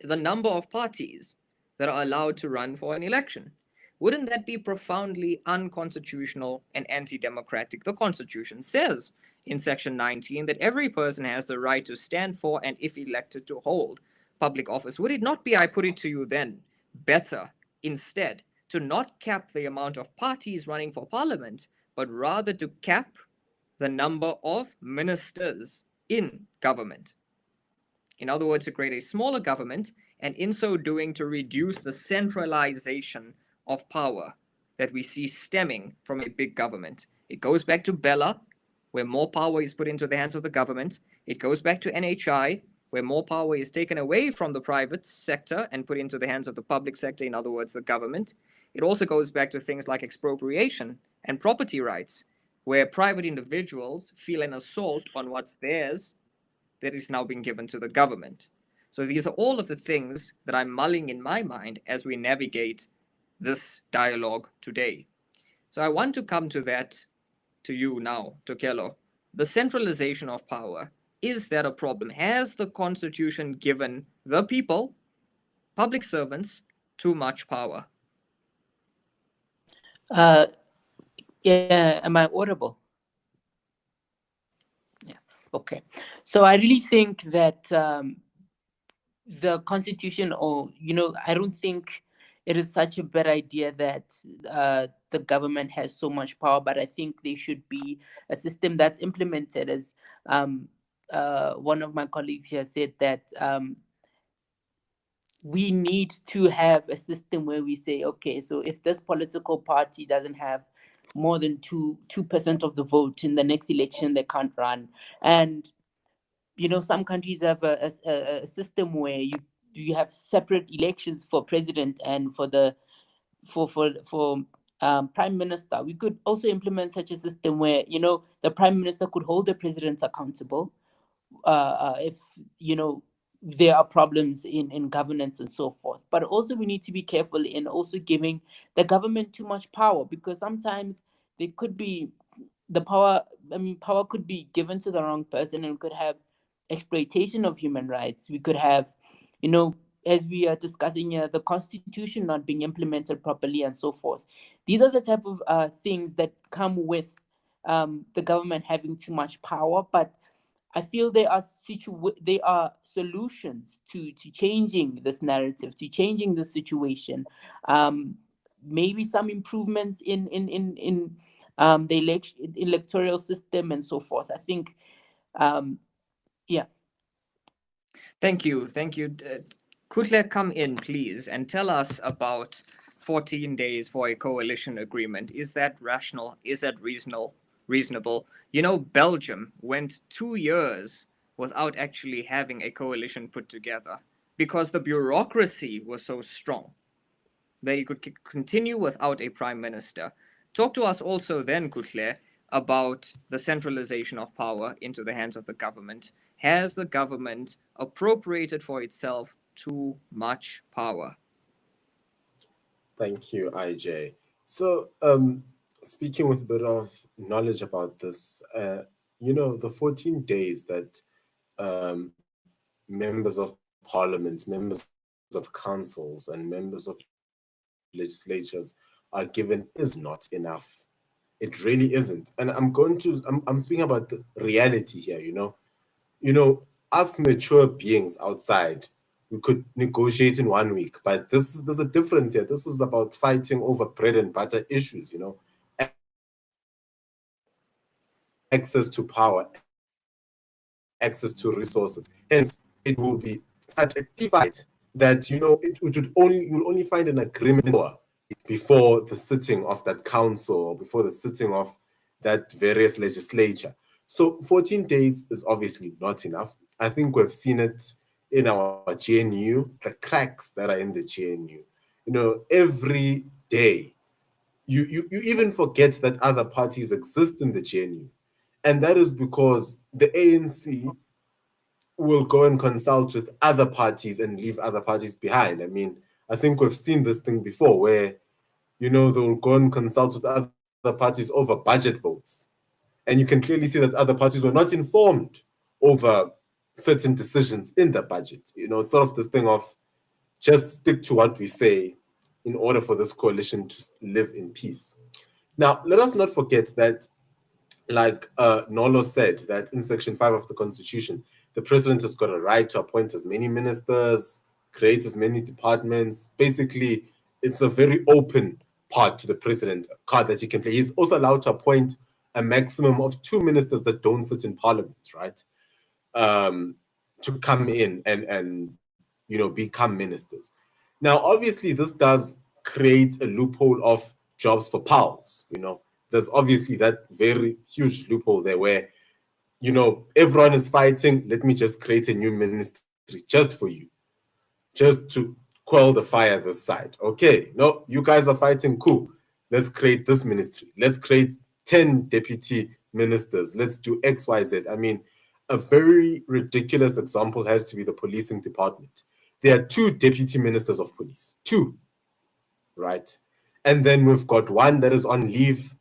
the number of parties that are allowed to run for an election. Wouldn't that be profoundly unconstitutional and anti-democratic? The Constitution says in Section 19 that every person has the right to stand for and, if elected, to hold public office. Would it not be, I put it to you then, better instead to not cap the amount of parties running for parliament, but rather to cap the number of ministers in government? In other words, to create a smaller government, and in so doing to reduce the centralization of power that we see stemming from a big government. It goes back to Bella, where more power is put into the hands of the government. It goes back to NHI, where more power is taken away from the private sector and put into the hands of the public sector, in other words, the government. It also goes back to things like expropriation and property rights, where private individuals feel an assault on what's theirs that is now being given to the government. So these are all of the things that I'm mulling in my mind as we navigate this dialogue today. So I want to come to that, to you now, Tokelo. The centralization of power, is that a problem? Has the Constitution given the people, public servants, too much power? Yeah, am I audible? Yes. Okay. So I really think that the Constitution, I don't think it is such a bad idea that the government has so much power, but I think there should be a system that's implemented, as one of my colleagues here said, that we need to have a system where we say, okay, so if this political party doesn't have more than 2% of the vote in the next election, they can't run. And some countries have a system where you have separate elections for president and for the prime minister. We could also implement such a system where the prime minister could hold the president accountable if there are problems in governance and so forth. But also we need to be careful in also giving the government too much power, because sometimes there could be the power. I mean, power could be given to the wrong person, and we could have exploitation of human rights. We could have, as we are discussing here, the constitution not being implemented properly and so forth. These are the type of things that come with the government having too much power. But I feel there are solutions to changing this narrative, to changing the situation. Maybe some improvements in the electoral system and so forth. I think, yeah. Thank you. Kuhle, come in, please, and tell us about 14 days for a coalition agreement. Is that rational? Is that reasonable? Belgium went 2 years without actually having a coalition put together because the bureaucracy was so strong that you could continue without a prime minister. Talk to us also then, Kuhle, about the centralization of power into the hands of the government. Has the government appropriated for itself too much power? Thank you, IJ. So, speaking with a bit of knowledge about this, the 14 days that members of parliament, members of councils, and members of legislatures are given is not enough. It really isn't. And I'm speaking about the reality here, us mature beings outside, we could negotiate in 1 week, but there's a difference here. This is about fighting over bread and butter issues, access to power, access to resources. Hence, it will be such a divide that, you'll only find an agreement before the sitting of that council, or before the sitting of that various legislature. So 14 days is obviously not enough. I think we've seen it in our GNU, the cracks that are in the GNU. Every day, you even forget that other parties exist in the GNU. And that is because the ANC will go and consult with other parties and leave other parties behind. I mean, I think we've seen this thing before where, they'll go and consult with other parties over budget votes. And you can clearly see that other parties were not informed over certain decisions in the budget. It's sort of this thing of just stick to what we say in order for this coalition to live in peace. Now, let us not forget that, like Nolo said, that in Section 5 of the Constitution, the president has got a right to appoint as many ministers, create as many departments. Basically, it's a very open part to the president, card that he can play. He's also allowed to appoint a maximum of 2 ministers that don't sit in parliament, right? To come in and become ministers. Now, obviously, this does create a loophole of jobs for PALs. There's obviously that very huge loophole there where, everyone is fighting. Let me just create a new ministry just for you, just to quell the fire this side. Okay, no, you guys are fighting, cool. Let's create this ministry. Let's create 10 deputy ministers. Let's do X, Y, Z. I mean, a very ridiculous example has to be the policing department. There are 2 deputy ministers of police, 2, right? And then we've got one that is on leave.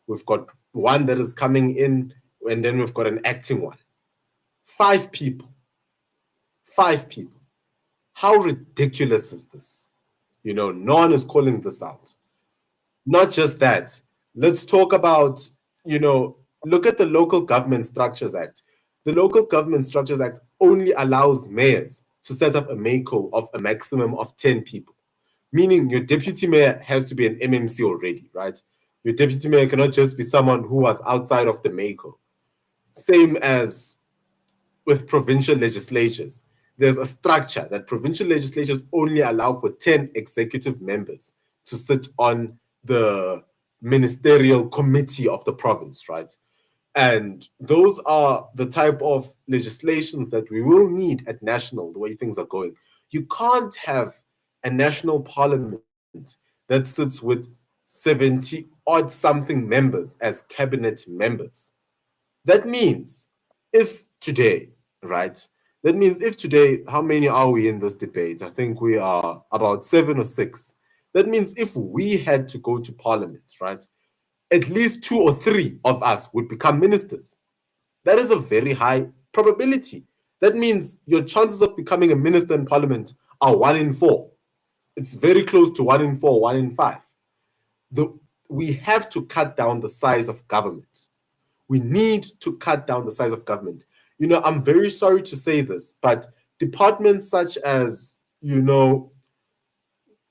We've got one that is coming in, and then we've got an acting one. 5 people. 5 people. How ridiculous is this? No one is calling this out. Not just that. Let's talk about, look at the Local Government Structures Act. The Local Government Structures Act only allows mayors to set up a MACO of a maximum of 10 people, meaning your deputy mayor has to be an MMC already, right? Your deputy mayor cannot just be someone who was outside of the MACO. Same as with provincial legislatures. There's a structure that provincial legislatures only allow for 10 executive members to sit on the ministerial committee of the province, right? And those are the type of legislations that we will need at national, the way things are going. You can't have a national parliament that sits with 70 odd something members as cabinet members. That means if today, right? That means if today, how many are we in this debate? I think we are about 7 or 6. That means if we had to go to parliament, right? at least 2 or 3 of us would become ministers. That is a very high probability. That means your chances of becoming a minister in parliament are 1 in 4. It's very close to 1 in 4, 1 in 5. We have to cut down the size of government. We need to cut down the size of government. You know, I'm very sorry to say this, but departments such as, you know,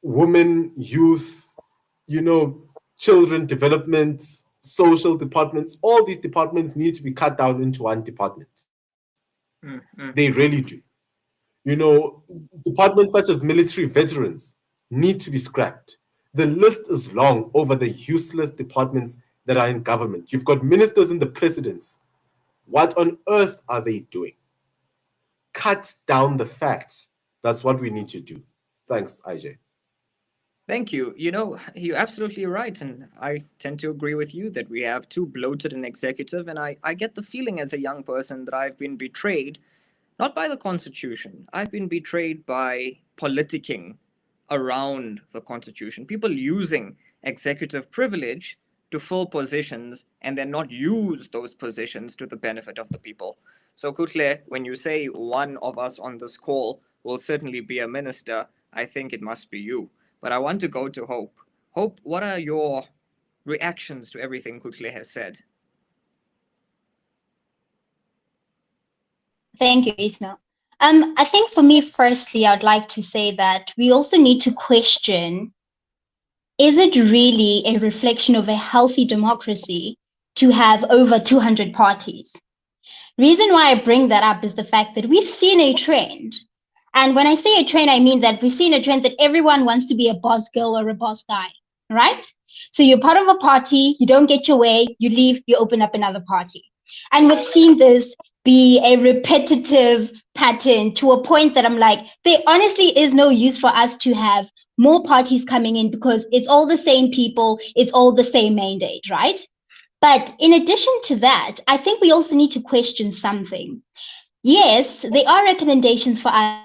women, youth, you know, children development, social departments, all these departments need to be cut down into one department. They really do. You know, departments such as military veterans need to be scrapped. The list is long over the useless departments that are in government. You've got ministers in the presidents. What on earth are they doing? Cut down the fat. That's what we need to do. Thanks, IJ. Thank you. You know, you're absolutely right. And I tend to agree with you that we have too bloated an executive. And I get the feeling as a young person that I've been betrayed, not by the Constitution. I've been betrayed by politicking around the Constitution, people using executive privilege to fill positions and then not use those positions to the benefit of the people. So, Kuhle, when you say one of us on this call will certainly be a minister, I think it must be you. But I want to go to Hope. Hope, what are your reactions to everything Kuhle has said? Thank you, Ismail. I think for me, firstly, I'd like to say that we also need to question, is it really a reflection of a healthy democracy to have over 200 parties? Reason why I bring that up is the fact that we've seen a trend. And when I say a trend, I mean that we've seen a trend that everyone wants to be a boss girl or a boss guy, right? So you're part of a party, you don't get your way, you leave, you open up another party. And we've seen this be a repetitive pattern to a point that I'm like, there honestly is no use for us to have more parties coming in because it's all the same people, it's all the same mandate, right? But in addition to that, I think we also need to question something. Yes, there are recommendations for us.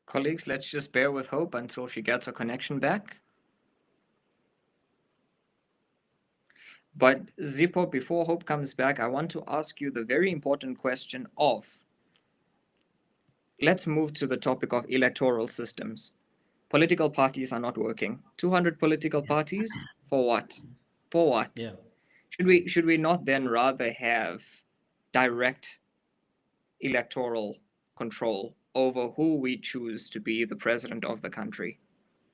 Colleagues, let's just bear with Hope until she gets her connection back. But Zippo, before Hope comes back, I want to ask you the very important question of, let's move to the topic of electoral systems. Political parties are not working. 200 political parties? For what? For what? Yeah. Should we not then rather have direct electoral control over who we choose to be the president of the country?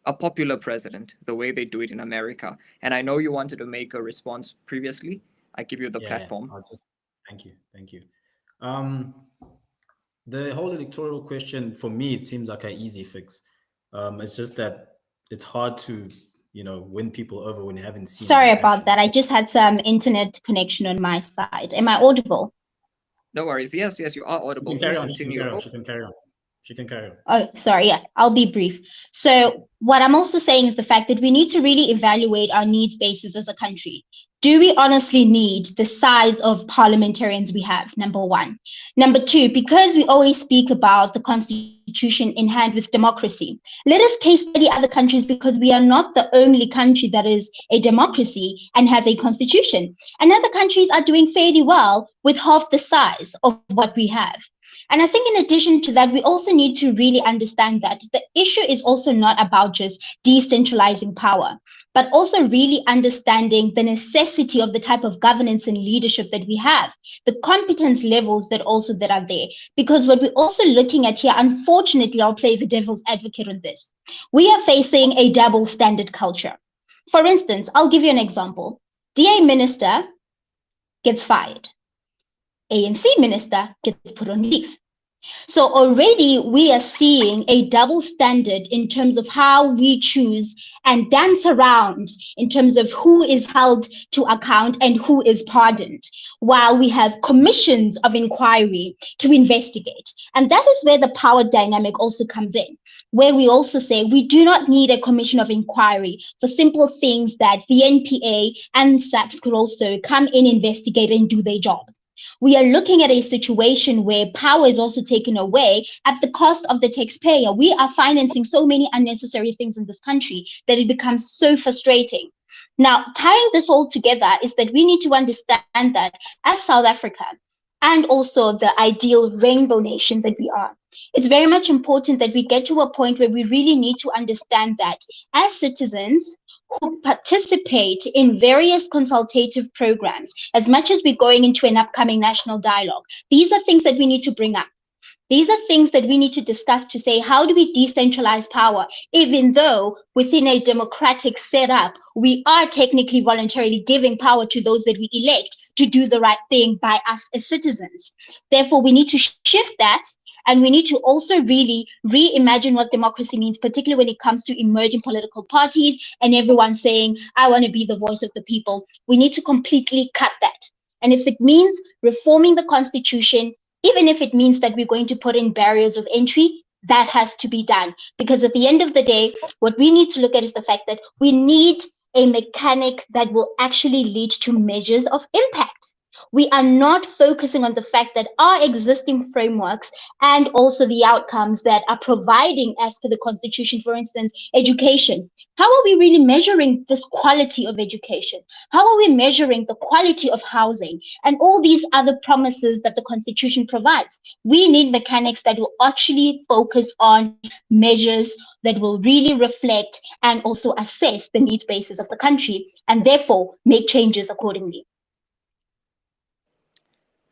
A popular president, the way they do it in America. And I know you wanted to make a response previously. I give you the platform. I'll just thank you. The whole electoral question, for me, it seems like an easy fix. It's just that it's hard to, you know, win people over when you haven't seen. Sorry about that. I just had some internet connection on my side. Am I audible? No worries. Yes, you are audible. Please continue. She can carry on. She can carry on. Oh, sorry. Yeah, I'll be brief. So what I'm also saying is the fact that we need to really evaluate our needs basis as a country. Do we honestly need the size of parliamentarians we have? Number one. Number two, because we always speak about the constitution in hand with democracy, let us case study other countries because we are not the only country that is a democracy and has a constitution. And other countries are doing fairly well with half the size of what we have. And I think in addition to that, we also need to really understand that the issue is also not about just decentralizing power, but also really understanding the necessity of the type of governance and leadership that we have, the competence levels that are there. Because what we're also looking at here, unfortunately, I'll play the devil's advocate on this. We are facing a double standard culture. For instance, I'll give you an example. DA minister gets fired. ANC minister gets put on leave. So already we are seeing a double standard in terms of how we choose and dance around in terms of who is held to account and who is pardoned, while we have commissions of inquiry to investigate. And that is where the power dynamic also comes in, where we also say we do not need a commission of inquiry for simple things that the NPA and SAPS could also come in, investigate, and do their job. We are looking at a situation where power is also taken away at the cost of the taxpayer. We are financing so many unnecessary things in this country that it becomes so frustrating. Now, tying this all together is that we need to understand that as South Africa, and also the ideal rainbow nation that we are, it's very much important that we get to a point where we really need to understand that as citizens who participate in various consultative programs, as much as we're going into an upcoming national dialogue, these are things that we need to bring up. These are things that we need to discuss to say, how do we decentralize power, even though within a democratic setup, we are technically voluntarily giving power to those that we elect to do the right thing by us as citizens. Therefore, we need to shift that. And we need to also really reimagine what democracy means, particularly when it comes to emerging political parties and everyone saying, I want to be the voice of the people. We need to completely cut that. And if it means reforming the constitution, even if it means that we're going to put in barriers of entry, that has to be done. Because at the end of the day, what we need to look at is the fact that we need a mechanic that will actually lead to measures of impact. We are not focusing on the fact that our existing frameworks and also the outcomes that are providing, as per the Constitution, for instance, education. How are we really measuring this quality of education? How are we measuring the quality of housing and all these other promises that the Constitution provides? We need mechanics that will actually focus on measures that will really reflect and also assess the needs basis of the country and therefore make changes accordingly.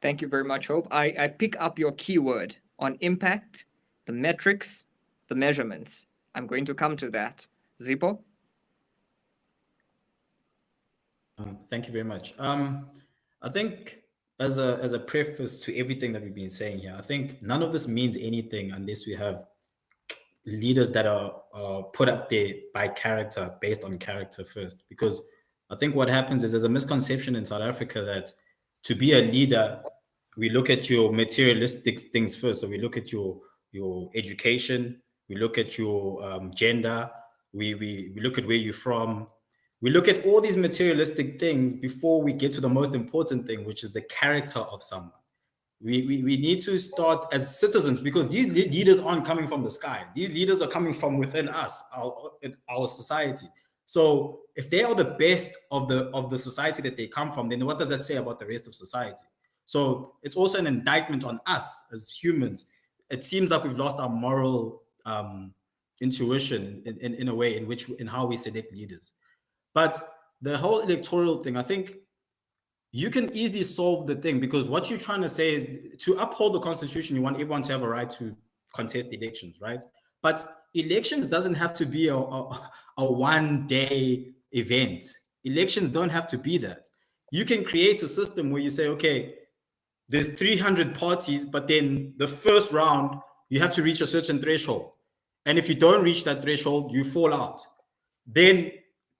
Thank you very much, Hope. I pick up your keyword on impact, the metrics, the measurements. I'm going to come to that. Zippo? Thank you very much. I think as a preface to everything that we've been saying here, I think none of this means anything unless we have leaders that are put up there by character, based on character first. Because I think what happens is there's a misconception in South Africa that to be a leader, we look at your materialistic things first. So we look at your education, we look at your gender, we look at where you're from. We look at all these materialistic things before we get to the most important thing, which is the character of someone. We need to start as citizens, because these leaders aren't coming from the sky. These leaders are coming from within us, our society. So if they are the best of the society that they come from, then what does that say about the rest of society? So it's also an indictment on us as humans. It seems like we've lost our moral intuition in a way in how we select leaders. But the whole electoral thing, I think you can easily solve the thing, because what you're trying to say is to uphold the constitution, you want everyone to have a right to contest elections, right? But elections doesn't have to be a one-day event. Elections don't have to be that. You can create a system where you say, okay, there's 300 parties, but then the first round, you have to reach a certain threshold. And if you don't reach that threshold, you fall out. Then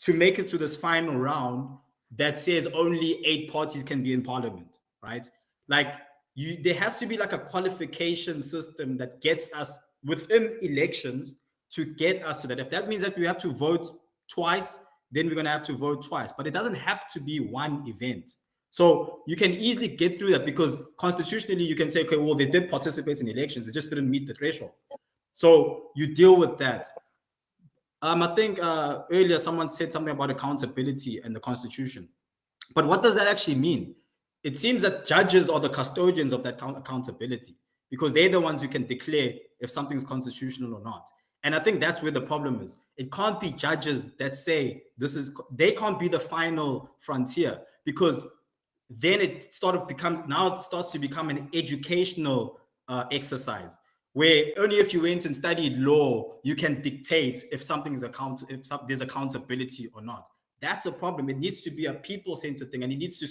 to make it to this final round that says only 8 parties can be in parliament, right? Like there has to be like a qualification system that gets us within elections to get us to that. If that means that we have to vote twice, then we're going to have to vote twice. But it doesn't have to be one event. So you can easily get through that, because constitutionally you can say, okay, well, they did participate in elections, they just didn't meet the threshold. So you deal with that. I think earlier someone said something about accountability and the constitution. But what does that actually mean? It seems that judges are the custodians of that accountability, because they're the ones who can declare if something's constitutional or not. And I think that's where the problem is. It can't be judges that say they can't be the final frontier, because then it starts to become an educational exercise, where only if you went and studied law, you can dictate if there's accountability or not. That's a problem. It needs to be a people-centered thing, and it needs to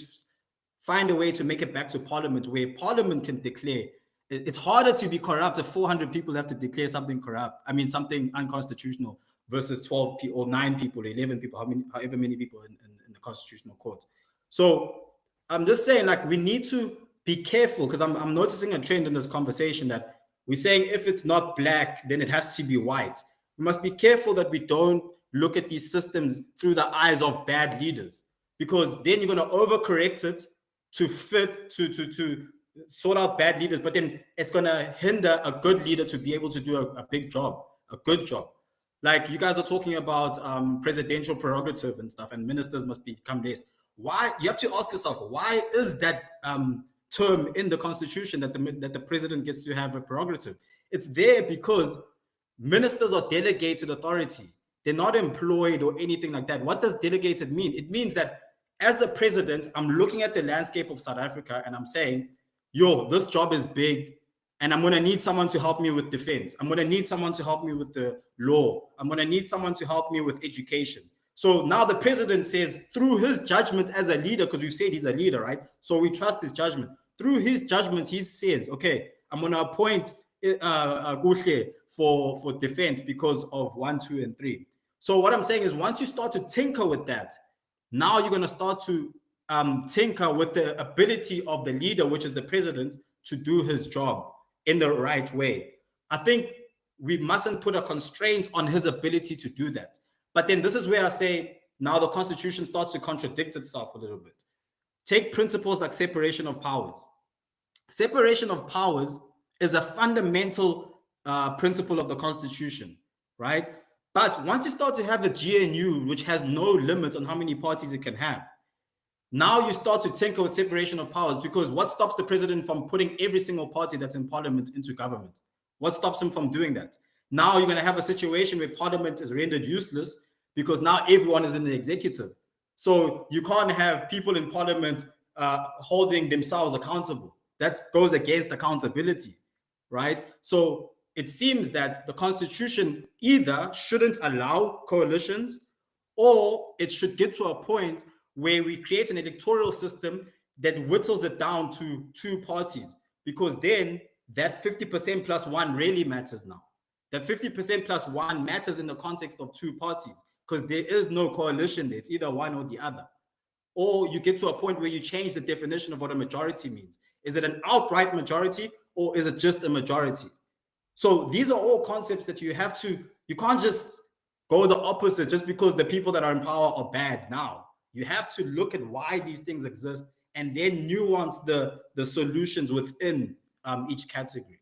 find a way to make it back to Parliament, where Parliament can declare it's harder to be corrupt if 400 people have to declare something something unconstitutional versus 12 people or 9 people or 11 people, however many people in the Constitutional Court. So I'm just saying, like, we need to be careful, because I'm noticing a trend in this conversation that we're saying if it's not black, then it has to be white. We must be careful that we don't look at these systems through the eyes of bad leaders, because then you're going to overcorrect it to fit, to sort out bad leaders, but then it's going to hinder a good leader to be able to do a big job, a good job. Like, you guys are talking about presidential prerogative and stuff, and ministers must become less. Why? You have to ask yourself, why is that term in the Constitution that the president gets to have a prerogative? It's there because ministers are delegated authority. They're not employed or anything like that. What does delegated mean? It means that as a president, I'm looking at the landscape of South Africa and I'm saying, yo, this job is big, and I'm going to need someone to help me with defense. I'm going to need someone to help me with the law. I'm going to need someone to help me with education. So now the president says, through his judgment as a leader, because we've said he's a leader, right? So we trust his judgment. Through his judgment, he says, okay, I'm going to appoint Kuhle for defense because of 1, 2, and 3. So what I'm saying is, once you start to tinker with that, now you're going to start to tinker with the ability of the leader, which is the president, to do his job in the right way. I think we mustn't put a constraint on his ability to do that. But then this is where I say, now the Constitution starts to contradict itself a little bit. Take principles like separation of powers. Separation of powers is a fundamental principle of the Constitution, right? But once you start to have a GNU, which has no limit on how many parties it can have, now you start to tinker with separation of powers, because what stops the president from putting every single party that's in parliament into government? What stops him from doing that? Now you're going to have a situation where parliament is rendered useless because now everyone is in the executive. So you can't have people in parliament holding themselves accountable. That goes against accountability, right? So it seems that the Constitution either shouldn't allow coalitions, or it should get to a point where we create an electoral system that whittles it down to 2 parties, because then that 50% plus 1 really matters now. That 50% plus 1 matters in the context of 2 parties, because there is no coalition there. It's either one or the other. Or you get to a point where you change the definition of what a majority means. Is it an outright majority, or is it just a majority? So these are all concepts that you can't just go the opposite just because the people that are in power are bad now. You have to look at why these things exist and then nuance the solutions within each category.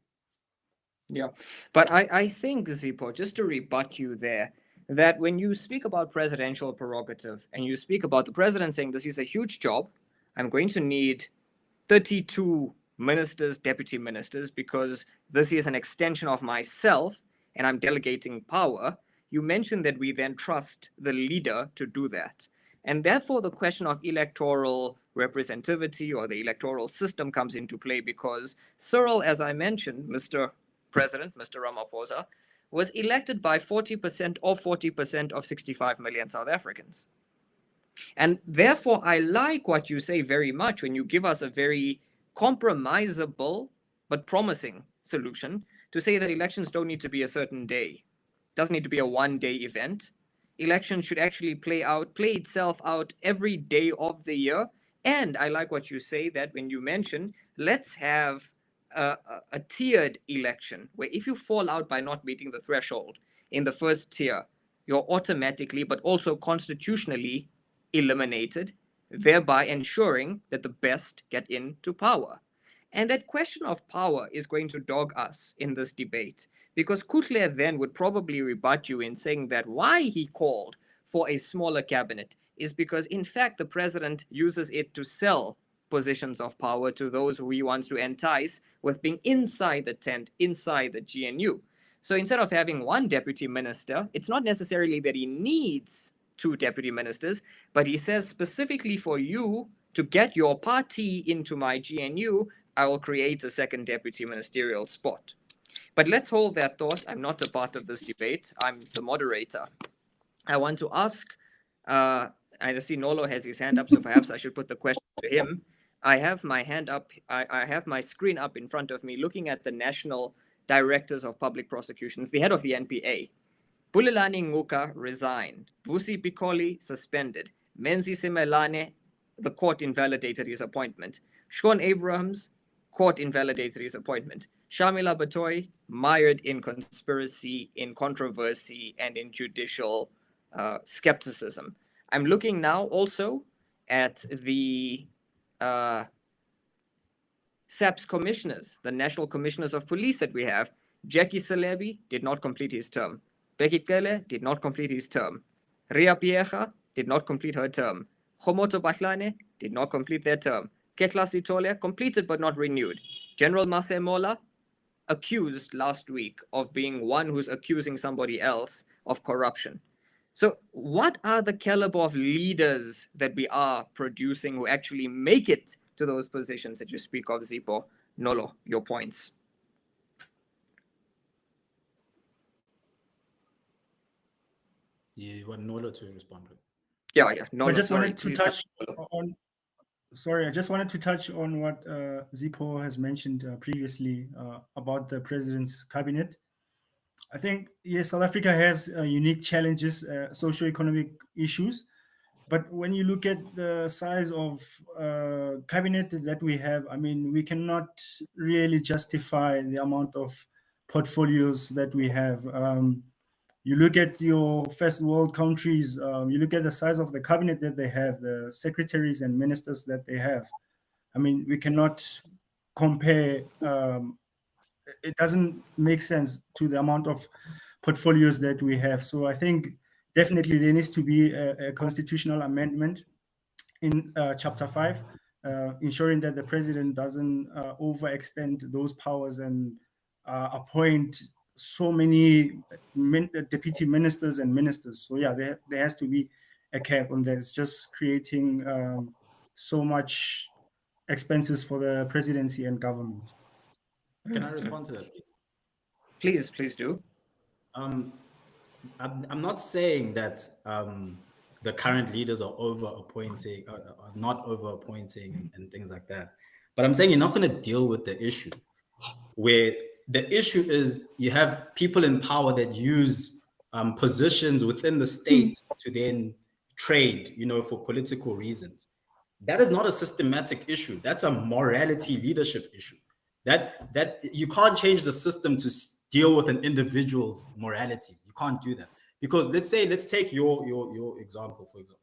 Yeah, but I think, Zippo, just to rebut you there, that when you speak about presidential prerogative and you speak about the president saying this is a huge job, I'm going to need 32 ministers, deputy ministers, because this is an extension of myself and I'm delegating power, you mentioned that we then trust the leader to do that. And therefore, the question of electoral representativity or the electoral system comes into play, because Cyril, as I mentioned, Mr. President, Mr. Ramaphosa, was elected by 40% of 65 million South Africans. And therefore, I like what you say very much when you give us a very compromisable but promising solution to say that elections don't need to be a certain day. It doesn't need to be a one-day event. Election should actually play itself out every day of the year. And I like what you say, that when you mention, let's have a tiered election, where if you fall out by not meeting the threshold in the first tier, you're automatically, but also constitutionally, eliminated, thereby ensuring that the best get into power. And that question of power is going to dog us in this debate, because Kuhle then would probably rebut you in saying that why he called for a smaller cabinet is because, in fact, the president uses it to sell positions of power to those who he wants to entice with being inside the tent, inside the GNU. So instead of having 1 deputy minister, it's not necessarily that he needs 2 deputy ministers, but he says specifically for you to get your party into my GNU, I will create a 2nd deputy ministerial spot. But let's hold that thought. I'm not a part of this debate. I'm the moderator. I want to ask, I see Nolo has his hand up, so perhaps I should put the question to him. I have my hand up, I have my screen up in front of me looking at the National Directors of Public Prosecutions, the head of the NPA. Bulelani Nguka resigned. Vusi Pikoli suspended. Menzi Simelane, the court invalidated his appointment. Sean Abrahams, court invalidated his appointment. Shamila Batoy, mired in conspiracy, in controversy, and in judicial skepticism. I'm looking now also at the SAPS commissioners, the National Commissioners of Police that we have. Jackie Salebi did not complete his term. Becky Kele did not complete his term. Ria Piecha did not complete her term. Khomoto Batlane did not complete their term. Ketla Sitole completed but not renewed. General Masemola accused last week of being one who's accusing somebody else of corruption. So what are the caliber of leaders that we are producing who actually make it to those positions that you speak of, Zipo? Nolo, your points. You want Nolo to respond? Yeah. Nolo, I just sorry, wanted to please. touch on. Sorry, I just wanted to touch on what Zipo has mentioned previously about the president's cabinet. I think, yes, South Africa has unique challenges, socio-economic issues. But when you look at the size of cabinet that we have, I mean, we cannot really justify the amount of portfolios that we have. You look at your first world countries, you look at the size of the cabinet that they have, the secretaries and ministers that they have. I mean, we cannot compare. It doesn't make sense to the amount of portfolios that we have. So I think definitely there needs to be a constitutional amendment in Chapter 5, ensuring that the president doesn't overextend those powers and appoint so many deputy ministers and ministers. So yeah, there has to be a cap on that. It's just creating so much expenses for the presidency and government. Can I respond to that, please? Please do. I'm not saying that the current leaders are over-appointing, are not over-appointing and things like that. But I'm saying you're not going to deal with the issue, where the issue is you have people in power that use positions within the state to then trade, for political reasons. That is not a systematic issue. That's a morality leadership issue. That you can't change the system to deal with an individual's morality. You can't do that. Because let's take your example, for example.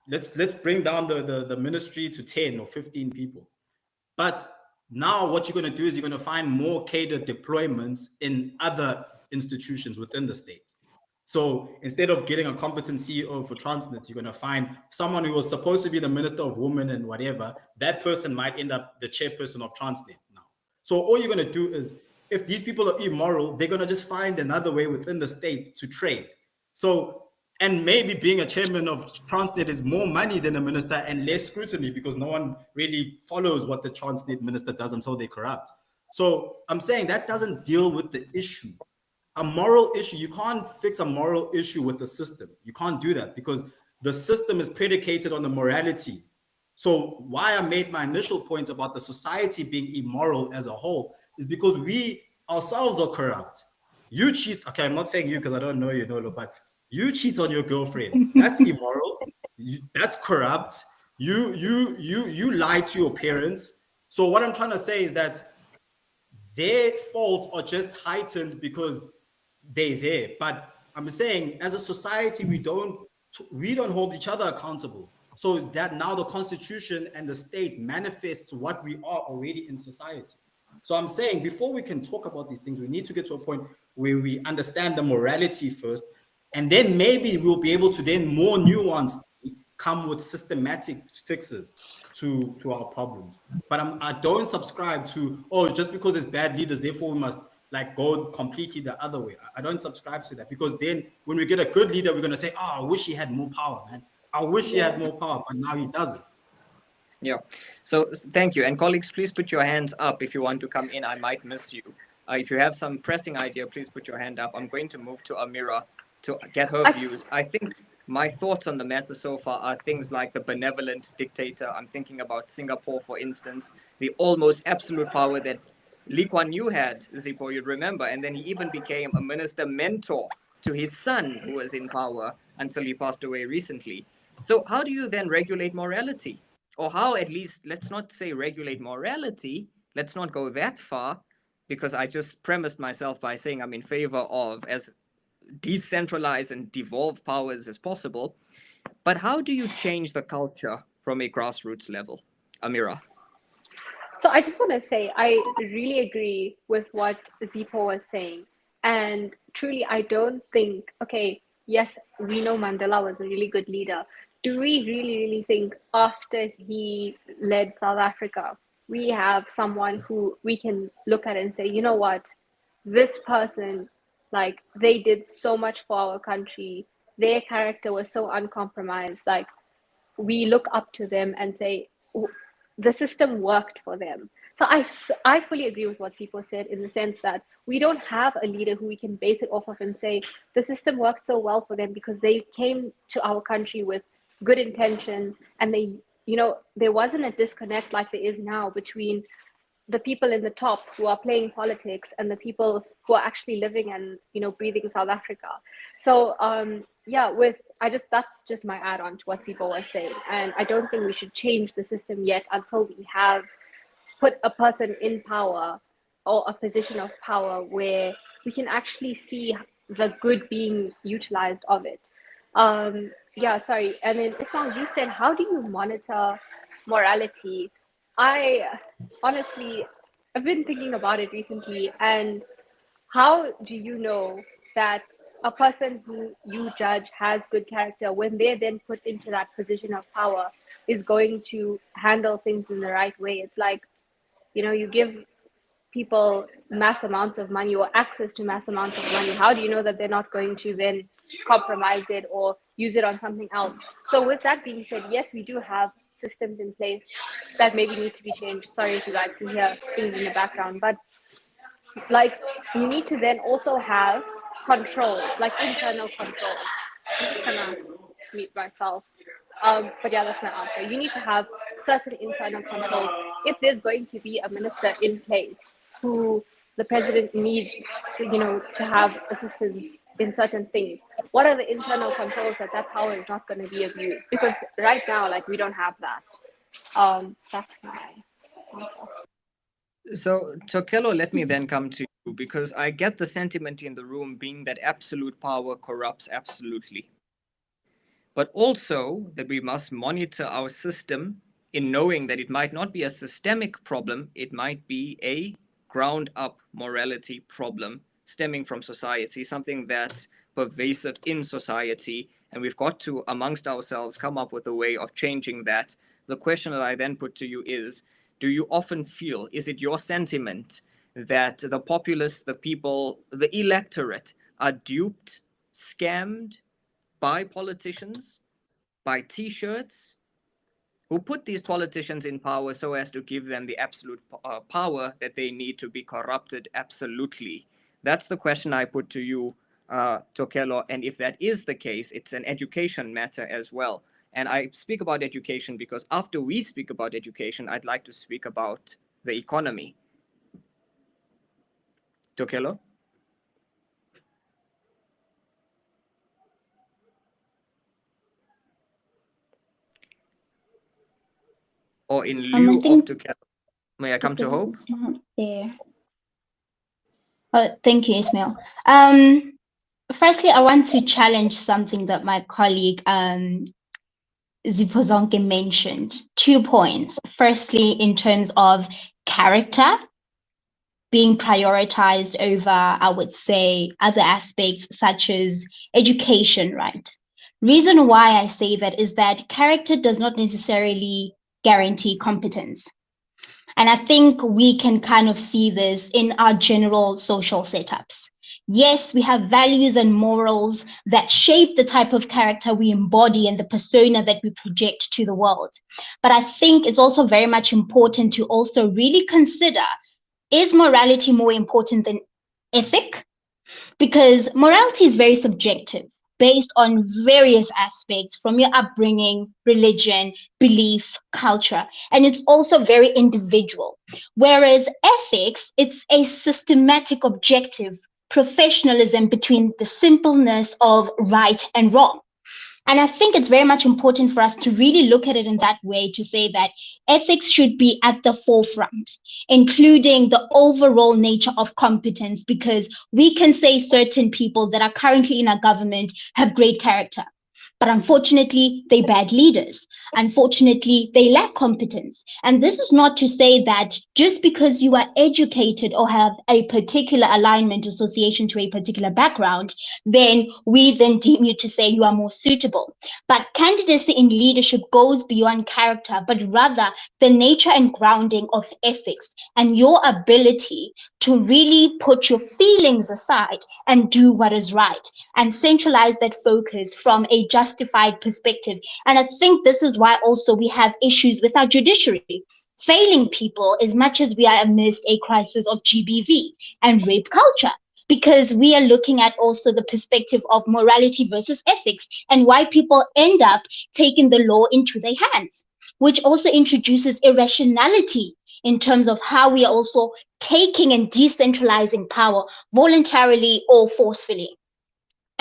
Let's bring down the ministry to 10 or 15 people. But now what you're going to do is you're going to find more catered deployments in other institutions within the state. So instead of getting a competent CEO for Transnet, you're going to find someone who was supposed to be the Minister of Women and whatever. That person might end up the chairperson of Transnet now. So all you're going to do is, if these people are immoral, they're going to just find another way within the state to trade. So, and maybe being a chairman of Transnet is more money than a minister and less scrutiny because no one really follows what the Transnet minister does until they corrupt. So I'm saying that doesn't deal with the issue. A moral issue, you can't fix a moral issue with the system. You can't do that because the system is predicated on the morality. So why I made my initial point about the society being immoral as a whole is because we ourselves are corrupt. You cheat. Okay, I'm not saying you because I don't know you, Nolo, but you cheat on your girlfriend. That's immoral. That's corrupt. You lie to your parents. So what I'm trying to say is that their faults are just heightened because they're there. But I'm saying as a society, we don't hold each other accountable. So that now the Constitution and the state manifests what we are already in society. So I'm saying before we can talk about these things, we need to get to a point where we understand the morality first, and then maybe we'll be able to then more nuanced come with systematic fixes to our problems. But I don't subscribe to, just because it's bad leaders, therefore we must go completely the other way. I don't subscribe to that, because then when we get a good leader, we're going to say, I wish he had more power, man. I wish he had more power, but now he doesn't. Yeah. So thank you. And colleagues, please put your hands up if you want to come in. I might miss you. If you have some pressing idea, please put your hand up. I'm going to move to Amira to get her views. I think My thoughts on the matter so far are things like the benevolent dictator. I'm thinking about Singapore, for instance, the almost absolute power that Lee Kuan Yew had, Zippo, you'd remember, and then he even became a minister mentor to his son, who was in power until he passed away recently. So how do you then regulate morality? Or how, at least, let's not say regulate morality, let's not go that far, because I just premised myself by saying I'm in favor of as decentralized and devolve powers as possible. But how do you change the culture from a grassroots level? Amira. So I just want to say, I really agree with what Zippo was saying. And truly, I don't think, okay, yes, we know Mandela was a really good leader. Do we really think after he led South Africa, we have someone who we can look at and say, you know what, this person, like, they did so much for our country. Their character was so uncompromised. Like, we look up to them and say, the system worked for them. So I fully agree with what Sipho said, in the sense that we don't have a leader who we can base it off of and say the system worked so well for them because they came to our country with good intention, and they, you know, there wasn't a disconnect like there is now between the people in the top who are playing politics and the people who are actually living and, you know, breathing South Africa. So yeah, that's just my add-on to what Sipho was saying. And I don't think we should change the system yet until we have put a person in power or a position of power where we can actually see the good being utilized of it. Yeah, sorry. And then Ismail, you said, how do you monitor morality? I honestly, I've been thinking about it recently, and how do you know that a person who you judge has good character, when they're then put into that position of power, is going to handle things in the right way? It's like, you know, you give people mass amounts of money or access to mass amounts of money. How do you know that they're not going to then compromise it or use it on something else? So with that being said, yes, we do have systems in place that maybe need to be changed. Sorry if you guys can hear things in the background, but like, you need to then also have controls, like internal controls. I'm just gonna mute myself. But yeah, that's my answer. You need to have certain internal controls. If there's going to be a minister in place who the president needs to, you know, to have assistance in certain things, what are the internal controls that power is not going to be abused? Because right now, like, we don't have that. That's my answer. So, Tokelo, let me then come to you, because I get the sentiment in the room being that absolute power corrupts absolutely. But also that we must monitor our system in knowing that it might not be a systemic problem, it might be a ground up morality problem stemming from society, something that's pervasive in society, and we've got to, amongst ourselves, come up with a way of changing that. The question that I then put to you is, do you often feel, is it your sentiment that the populace, the people, the electorate are duped, scammed by politicians, by T-shirts, who put these politicians in power so as to give them the absolute power that they need to be corrupted absolutely? That's the question I put to you, Tokelo. And if that is the case, it's an education matter as well. And I speak about education because after we speak about education, I'd like to speak about the economy. Tokelo? Or in lieu of Tokelo, may I come to Hope? It's not there. Oh, thank you, Ismail. Firstly, I want to challenge something that my colleague Zipho mentioned. 2 points. Firstly, in terms of character being prioritized over, I would say, other aspects such as education, right? Reason why I say that is that character does not necessarily guarantee competence. And I think we can kind of see this in our general social setups. Yes, we have values and morals that shape the type of character we embody and the persona that we project to the world. But I think it's also very much important to also really consider, is morality more important than ethic? Because morality is very subjective. based on various aspects from your upbringing, religion, belief, culture, and it's also very individual. Whereas ethics, it's a systematic objective professionalism between the simpleness of right and wrong. And I think it's very much important for us to really look at it in that way, to say that ethics should be at the forefront, including the overall nature of competence, because we can say certain people that are currently in our government have great character. But unfortunately, they're bad leaders. Unfortunately, they lack competence. And this is not to say that just because you are educated or have a particular alignment association to a particular background, then we then deem you to say you are more suitable. But candidacy in leadership goes beyond character, but rather the nature and grounding of ethics and your ability to really put your feelings aside and do what is right and centralize that focus from a justified perspective. And I think this is why also we have issues with our judiciary, failing people as much as we are amidst a crisis of GBV and rape culture, because we are looking at also the perspective of morality versus ethics and why people end up taking the law into their hands, which also introduces irrationality in terms of how we are also taking and decentralizing power voluntarily or forcefully.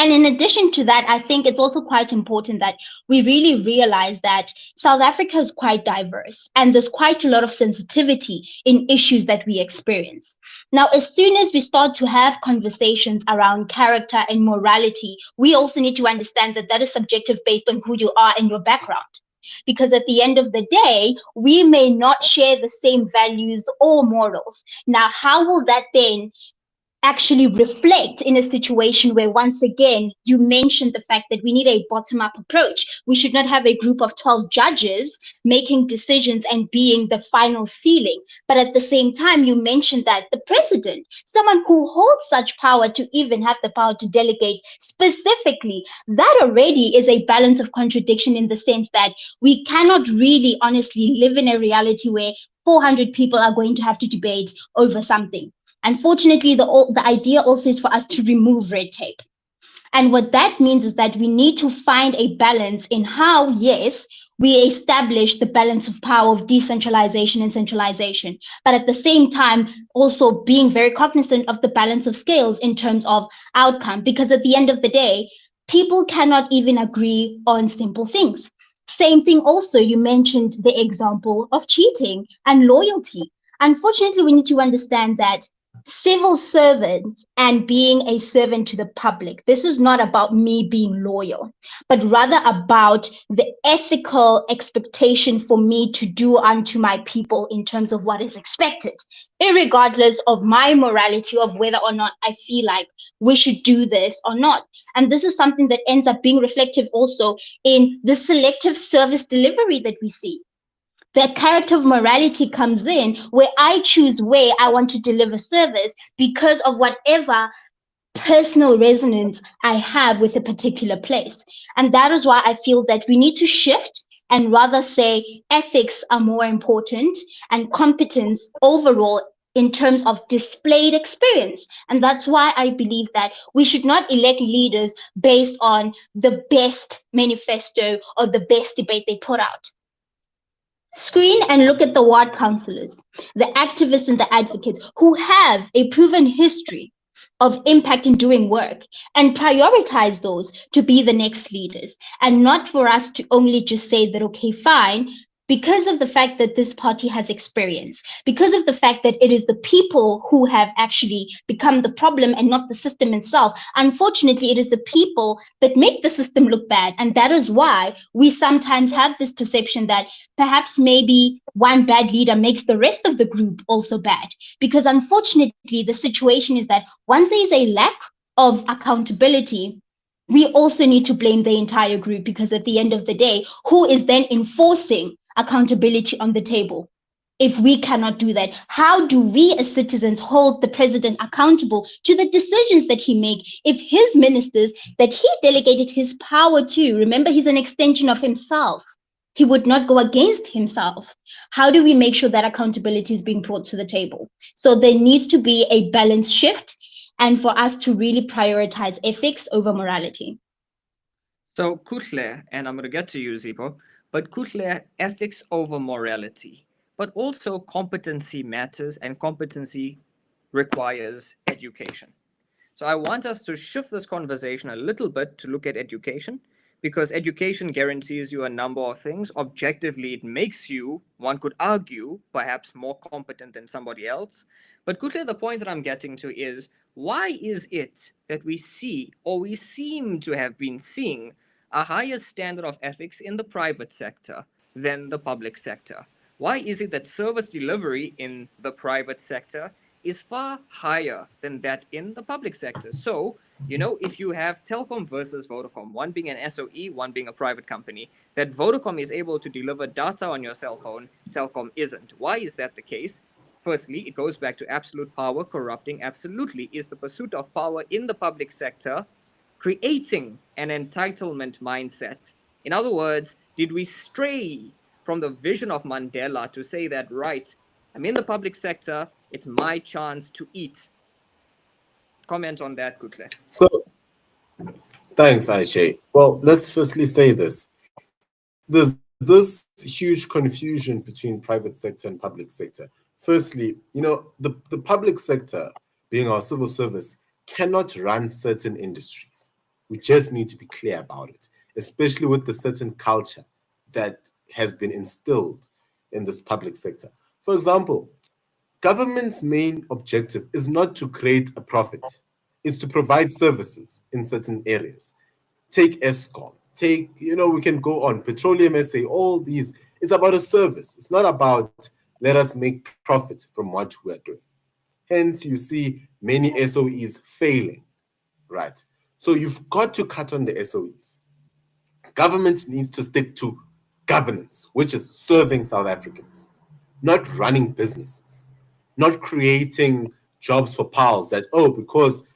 And in addition to that, I think it's also quite important that we really realize that South Africa is quite diverse and there's quite a lot of sensitivity in issues that we experience. Now, as soon as we start to have conversations around character and morality, we also need to understand that that is subjective based on who you are and your background. Because at the end of the day, we may not share the same values or morals. Now, how will that then actually reflect in a situation where, once again, you mentioned the fact that we need a bottom-up approach? We should not have a group of 12 judges making decisions and being the final ceiling. But at the same time, you mentioned that the president, someone who holds such power to even have the power to delegate specifically, that already is a balance of contradiction in the sense that we cannot really honestly live in a reality where 400 people are going to have to debate over something. Unfortunately, the idea also is for us to remove red tape. And what that means is that we need to find a balance in how, yes, we establish the balance of power of decentralization and centralization, but at the same time, also being very cognizant of the balance of scales in terms of outcome, because at the end of the day, people cannot even agree on simple things. Same thing also, you mentioned the example of cheating and loyalty. Unfortunately, we need to understand that civil servant and being a servant to the public, this is not about me being loyal, but rather about the ethical expectation for me to do unto my people in terms of what is expected, irregardless of my morality of whether or not I feel like we should do this or not. And this is something that ends up being reflective also in the selective service delivery that we see. That character of morality comes in where I choose where I want to deliver service because of whatever personal resonance I have with a particular place. And that is why I feel that we need to shift and rather say ethics are more important and competence overall in terms of displayed experience. And that's why I believe that we should not elect leaders based on the best manifesto or the best debate they put out. Screen and look at the ward councillors, the activists and the advocates who have a proven history of impact in doing work, and prioritize those to be the next leaders, and not for us to only just say that, okay, fine, because of the fact that this party has experience, because of the fact that it is the people who have actually become the problem and not the system itself. Unfortunately, it is the people that make the system look bad. And that is why we sometimes have this perception that perhaps maybe one bad leader makes the rest of the group also bad. Because unfortunately, the situation is that once there is a lack of accountability, we also need to blame the entire group, because at the end of the day, who is then enforcing accountability on the table? If we cannot do that, how do we as citizens hold the president accountable to the decisions that he makes if his ministers that he delegated his power to, remember, he's an extension of himself, he would not go against himself? How do we make sure that accountability is being brought to the table? So there needs to be a balance shift, and for us to really prioritize ethics over morality. So Kuhle, and I'm going to get to you, Zipo, but Kuhle, ethics over morality, but also competency matters, and competency requires education. So I want us to shift this conversation a little bit to look at education, because education guarantees you a number of things. Objectively, it makes you, one could argue, perhaps more competent than somebody else. But Kutle, the point that I'm getting to is, why is it that we see, or we seem to have been seeing, a higher standard of ethics in the private sector than the public sector? Why is it that service delivery in the private sector is far higher than that in the public sector? So, if you have Telkom versus Vodacom, one being an SOE, one being a private company, that Vodacom is able to deliver data on your cell phone, Telkom isn't. Why is that the case? Firstly, it goes back to absolute power corrupting absolutely. Is the pursuit of power in the public sector creating an entitlement mindset? In other words, did we stray from the vision of Mandela to say that, right, I'm in the public sector, it's my chance to eat? Comment on that, Kutle. So, thanks, Aiche. Well, let's firstly say this. There's this huge confusion between private sector and public sector. Firstly, the public sector, being our civil service, cannot run certain industries. We just need to be clear about it, especially with the certain culture that has been instilled in this public sector. For example, government's main objective is not to create a profit. It's to provide services in certain areas. Take ESCOM, we can go on, Petroleum SA, all these. It's about a service. It's not about let us make profit from what we're doing. Hence, you see many SOEs failing, right? So you've got to cut on the SOEs. Government needs to stick to governance, which is serving South Africans, not running businesses, not creating jobs for pals that, because,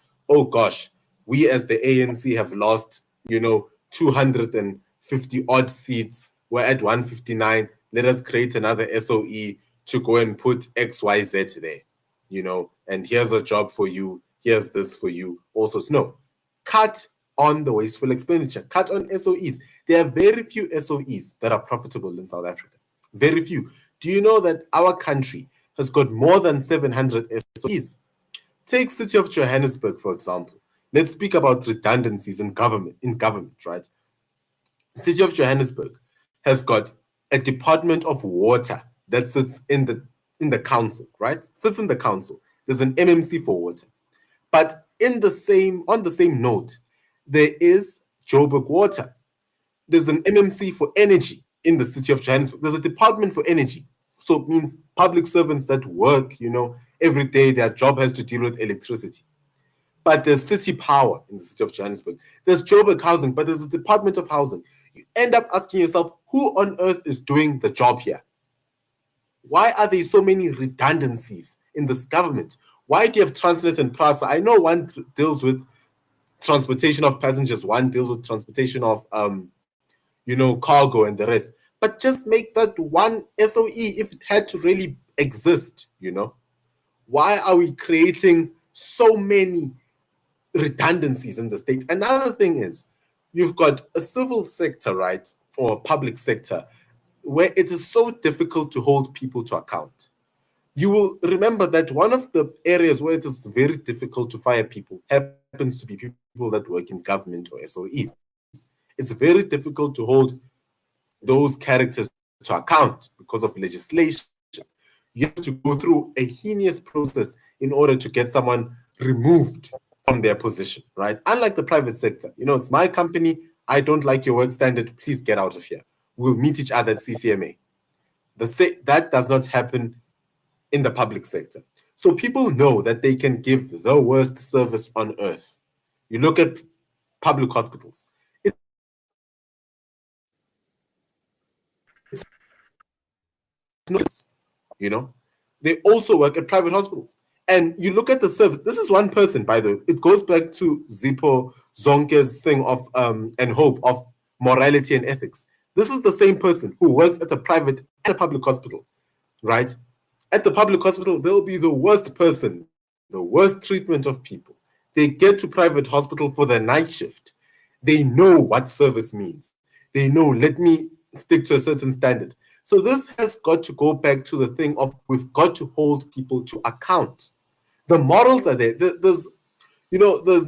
we as the ANC have lost, 250 odd seats. We're at 159. Let us create another SOE to go and put XYZ there, and here's a job for you. Here's this for you. Also, no, cut on the wasteful expenditure, cut on SOEs. There are very few SOEs that are profitable in South Africa. Very few. Do you know that our country has got more than 700 SOEs? Take City of Johannesburg, for example. Let's speak about redundancies in government, right? City of Johannesburg has got a Department of Water that sits in the council, right? Sits in the council. There's an MMC for water. But on the same note, there is Joburg Water. There's an MMC for energy in the City of Johannesburg. There's a Department for Energy. So it means public servants that work, every day their job has to deal with electricity. But there's city power in the City of Johannesburg. There's Joburg Housing, but there's a Department of Housing. You end up asking yourself, who on earth is doing the job here? Why are there so many redundancies in this government? Why do you have Transnet and PRASA? I know one deals with transportation of passengers, one deals with transportation of, cargo and the rest. But just make that one SOE if it had to really exist, Why are we creating so many redundancies in the state? Another thing is, you've got a civil sector, right, or a public sector, where it is so difficult to hold people to account. You will remember that one of the areas where it is very difficult to fire people happens to be people that work in government or SOEs. It's very difficult to hold those characters to account because of legislation. You have to go through a heinous process in order to get someone removed from their position, right? Unlike the private sector, it's my company. I don't like your work standard. Please get out of here. We'll meet each other at CCMA. That does not happen in the public sector. So people know that they can give the worst service on earth. You look at public hospitals. They also work at private hospitals. And you look at the service. This is one person, by the way. It goes back to Zippo Zonke's thing of and hope of morality and ethics. This is the same person who works at a private and a public hospital, right? At the public hospital, they'll be the worst person, the worst treatment of people. They get to private hospital for their night shift. They know what service means. They know, let me stick to a certain standard. So this has got to go back to the thing of we've got to hold people to account. The morals are there. There's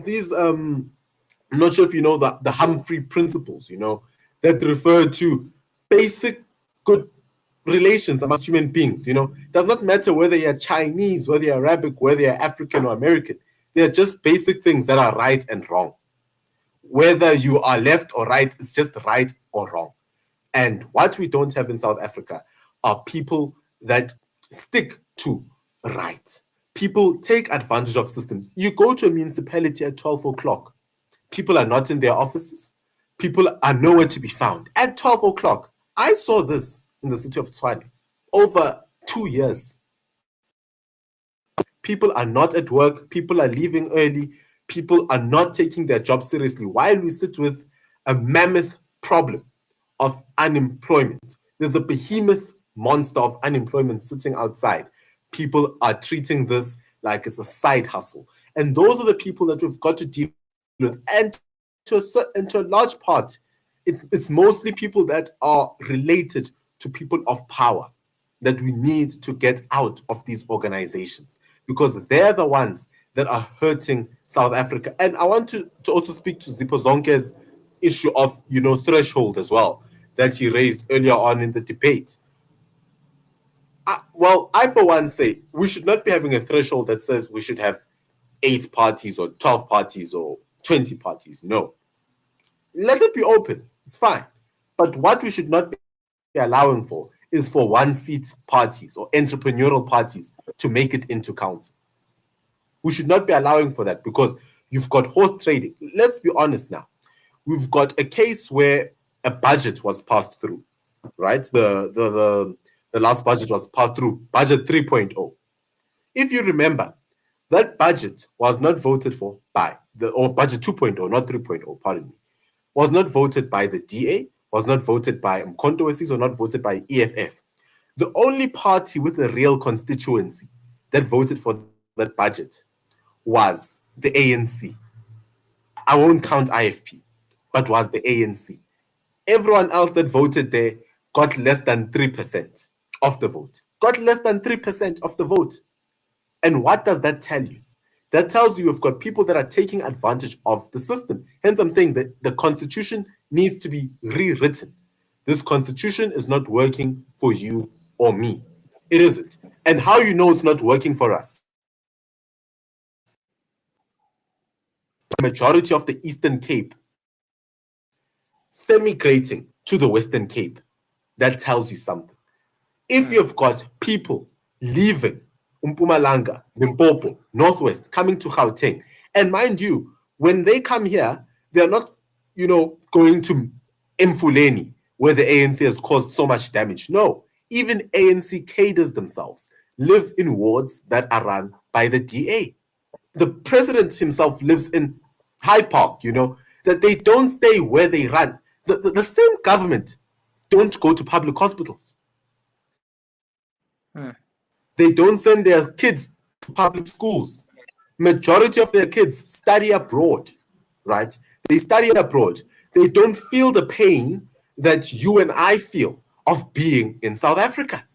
these I'm not sure if you know the Humphrey principles, that refer to basic good relations amongst human beings. It does not matter whether you're Chinese, whether you're Arabic, whether you're African or American. They're just basic things that are right and wrong. Whether you are left or right, it's just right or wrong. And what we don't have in South Africa are people that stick to right. People take advantage of systems. You go to a municipality at 12 o'clock. People are not in their offices. People are nowhere to be found. At 12 o'clock, I saw this in the city of Tshwane over 2 years. People are not at work. People are leaving early. People are not taking their job seriously while we sit with a mammoth problem of unemployment. There's a behemoth monster of unemployment sitting outside. People are treating this like it's a side hustle. And those are the people that we've got to deal with. And to a large part, it's mostly people that are related to people of power that we need to get out of these organizations, because they're the ones that are hurting South Africa. And I want to also speak to Zipho Zonke's issue of, threshold as well, that he raised earlier on in the debate. I, for one, say we should not be having a threshold that says we should have 8 parties or 12 parties or 20 parties. No. Let it be open. It's fine. But what we should not be allowing for is for one-seat parties or entrepreneurial parties to make it into council. We should not be allowing for that, because you've got horse trading. Let's be honest now. We've got a case where a budget was passed through, right? The last budget was passed through, budget 3.0. If you remember, that budget was not voted for by budget 2.0, not 3.0, pardon me, was not voted by the DA, was not voted by Mkhonto Wesizwe, or not voted by EFF. The only party with a real constituency that voted for that budget was the ANC. I won't count IFP, but was the ANC. Everyone else that voted there got less than 3% of the vote. Got less than 3% of the vote. And what does that tell you? That tells you you've got people that are taking advantage of the system. Hence, I'm saying that the constitution needs to be rewritten. This constitution is not working for you or me. It isn't. And how you know it's not working for us? The majority of the Eastern Cape semigrating to the Western Cape. That tells you something. If you've got people leaving Mpumalanga, Limpopo, Northwest, coming to Gauteng, and mind you, when they come here, they're not, going to Mfuleni, where the ANC has caused so much damage. No, even ANC cadres themselves live in wards that are run by the DA. The president himself lives in Hyde Park, that they don't stay where they run. The same government don't go to public hospitals. They don't send their kids to public schools. Majority of their kids study abroad, right? They study abroad. They don't feel the pain that you and I feel of being in South Africa.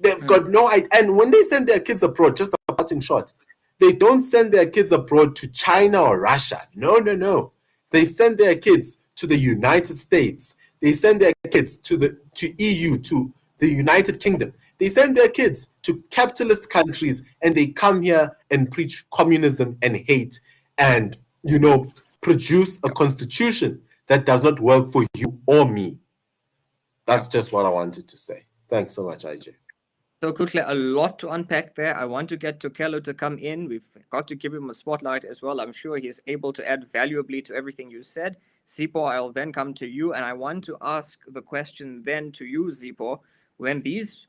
They've got no idea. And when they send their kids abroad, just a parting shot, they don't send their kids abroad to China or Russia. No. They send their kids to the United States. They send their kids to EU, to the United Kingdom. They send their kids to capitalist countries, and they come here and preach communism and hate and, produce a constitution that does not work for you or me. That's just what I wanted to say. Thanks so much, IJ. So, Kuhle, a lot to unpack there. I want to get to Kello to come in. We've got to give him a spotlight as well. I'm sure he's able to add valuably to everything you said. Zipho, I'll then come to you, and I want to ask the question then to you, Zipho. When these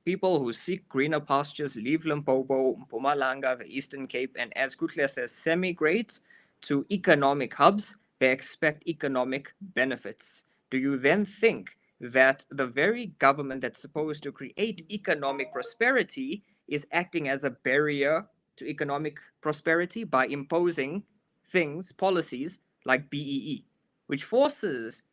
people who seek greener pastures leave Limpopo, Mpumalanga, the Eastern Cape, and as Kuhle says, semigrate to economic hubs, they expect economic benefits. Do you then think that the very government that's supposed to create economic prosperity is acting as a barrier to economic prosperity by imposing things, policies like BEE, which forces,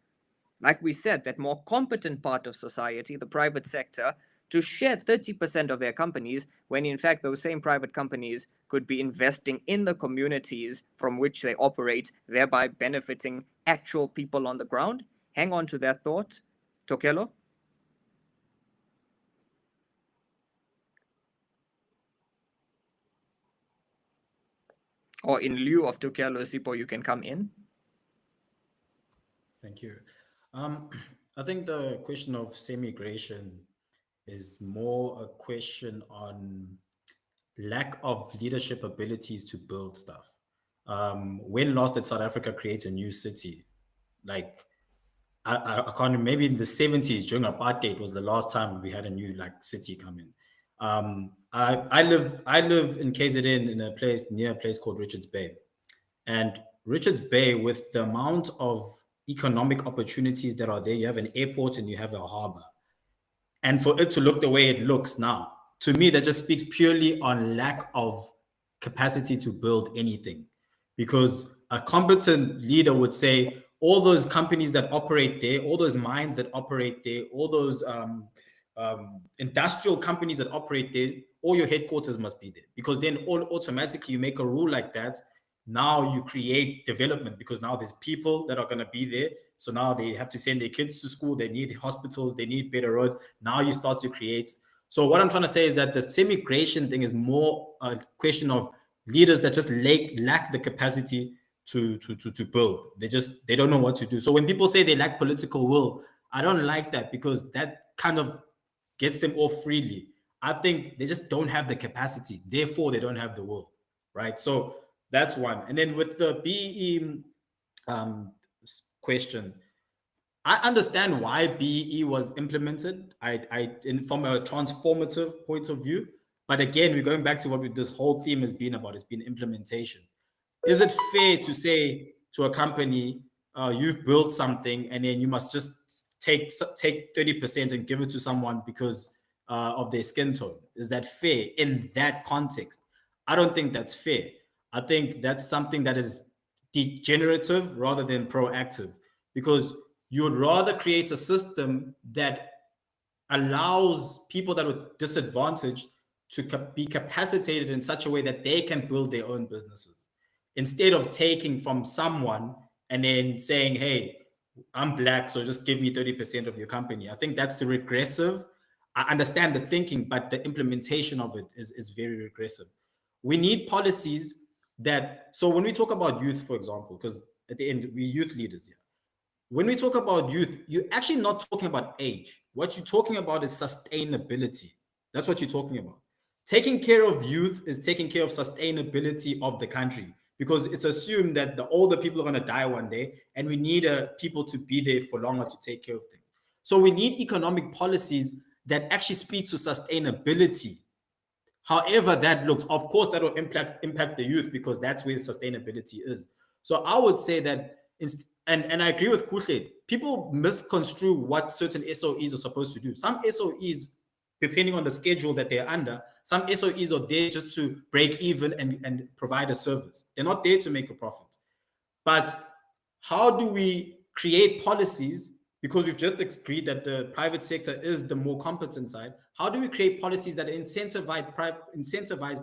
like we said, that more competent part of society, the private sector, to share 30% of their companies, when in fact those same private companies could be investing in the communities from which they operate, thereby benefiting actual people on the ground? Hang on to that thought. Tokelo? Or in lieu of Tokelo, Sipo, you can come in. Thank you. I think the question of semigration is more a question on lack of leadership abilities to build stuff. When last did South Africa create a new city? Like, I can't, maybe in the 70s during apartheid was the last time we had a new like city come in. I live in KZN in a place near a place called Richards Bay. And Richards Bay, with the amount of economic opportunities that are there, you have an airport and you have a harbor. And for it to look the way it looks now, to me, that just speaks purely on lack of capacity to build anything. Because a competent leader would say, all those companies that operate there, all those mines that operate there, all those industrial companies that operate there, all your headquarters must be there. Because then automatically you make a rule like that. Now you create development because now there's people that are going to be there. So now they have to send their kids to school. They need hospitals. They need better roads. Now you start to create. So what I'm trying to say is that the semigration thing is more a question of leaders that just lack the capacity to build. They don't know what to do. So when people say they lack political will, I don't like that because that kind of gets them off freely. I think they just don't have the capacity. Therefore, they don't have the will, right? So that's one. And then with the BEE question, I understand why BEE was implemented. From a transformative point of view. But again, we're going back to what this whole theme has been about. It's been implementation. Is it fair to say to a company, you've built something and then you must just take 30% and give it to someone because of their skin tone? Is that fair in that context? I don't think that's fair. I think that's something that is degenerative rather than proactive, because you would rather create a system that allows people that are disadvantaged to be capacitated in such a way that they can build their own businesses, instead of taking from someone and then saying, hey, I'm black, so just give me 30% of your company. I think that's the regressive. I understand the thinking, but the implementation of it is very regressive. We need policies that, so when we talk about youth, for example, because at the end, we're youth leaders here. When we talk about youth, you're actually not talking about age. What you're talking about is sustainability. That's what you're talking about. Taking care of youth is taking care of sustainability of the country, because it's assumed that the older people are going to die one day, and we need people to be there for longer to take care of things. So we need economic policies that actually speak to sustainability. However that looks, of course, that will impact the youth, because that's where sustainability is. So I would say that, and I agree with Kuhle, people misconstrue what certain SOEs are supposed to do. Some SOEs, depending on the schedule that they're under, some SOEs are there just to break even and provide a service. They're not there to make a profit. But how do we create policies, because we've just agreed that the private sector is the more competent side? How do we create policies that incentivize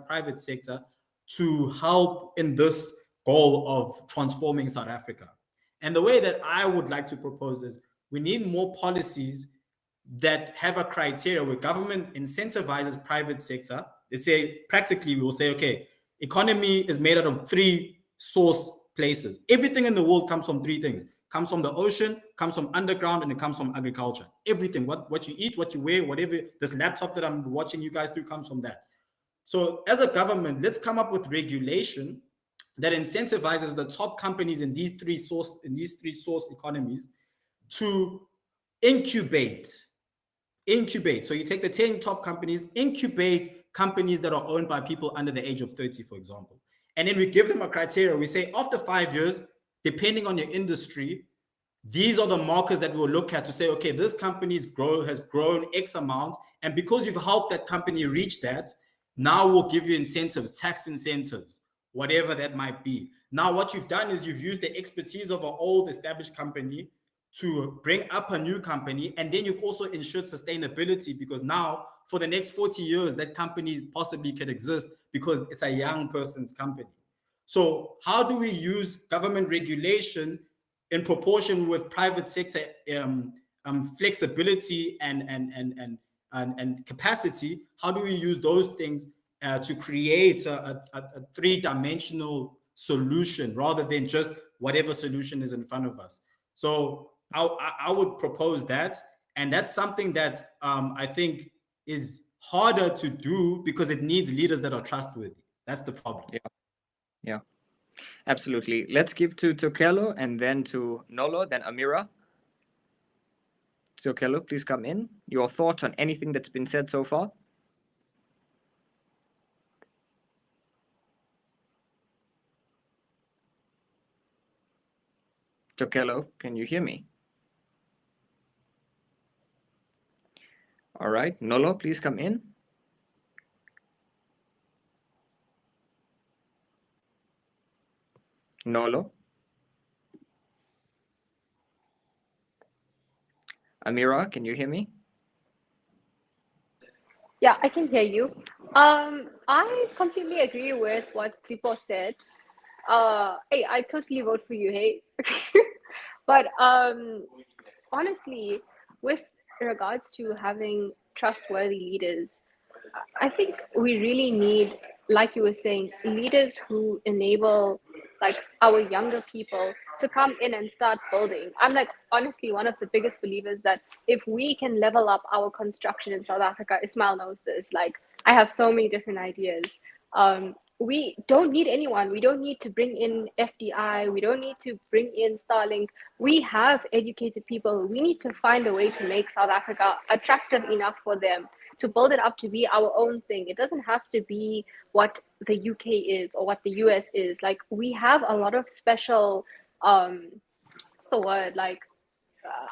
private sector to help in this goal of transforming South Africa? And the way that I would like to propose is, we need more policies that have a criteria where government incentivizes private sector. Let's say, practically, we will say, okay, economy is made out of 3 source places. Everything in the world comes from 3 things. Comes from the ocean, comes from underground, and it comes from agriculture. Everything, what you eat, what you wear, whatever, this laptop that I'm watching you guys through comes from that. So as a government, let's come up with regulation that incentivizes the top companies in these three source economies to incubate. So you take the 10 top companies, incubate companies that are owned by people under the age of 30, for example. And then we give them a criteria. We say, after 5 years, depending on your industry, these are the markers that we'll look at to say, okay, this company has grown X amount. And because you've helped that company reach that, now we'll give you incentives, tax incentives, whatever that might be. Now, what you've done is you've used the expertise of an old established company to bring up a new company, and then you've also ensured sustainability, because now for the next 40 years, that company possibly can exist because it's a young person's company. So how do we use government regulation in proportion with private sector flexibility and capacity? How do we use those things to create a three-dimensional solution rather than just whatever solution is in front of us? So I would propose that, and that's something that I think is harder to do because it needs leaders that are trustworthy. That's the problem. Yeah, absolutely. Let's give to Tokelo and then to Nolo, then Amira. Tokelo, please come in. Your thoughts on anything that's been said so far? Tokelo, can you hear me? All right, Nolo, please come in. Nolo. Amira, can you hear me? Yeah, I can hear you. I completely agree with what Zipo said. Hey, I totally vote for you, hey. But honestly, with regards to having trustworthy leaders, I think we really need, like you were saying, leaders who enable like our younger people to come in and start building. I'm like honestly one of the biggest believers that if we can level up our construction in South Africa, Ismail knows this. Like I have so many different ideas. We don't need anyone. We don't need to bring in FDI. We don't need to bring in Starlink. We have educated people. We need to find a way to make South Africa attractive enough for them to build it up to be our own thing. It doesn't have to be what the UK is or what the US is. Like we have a lot of special what's the word? Like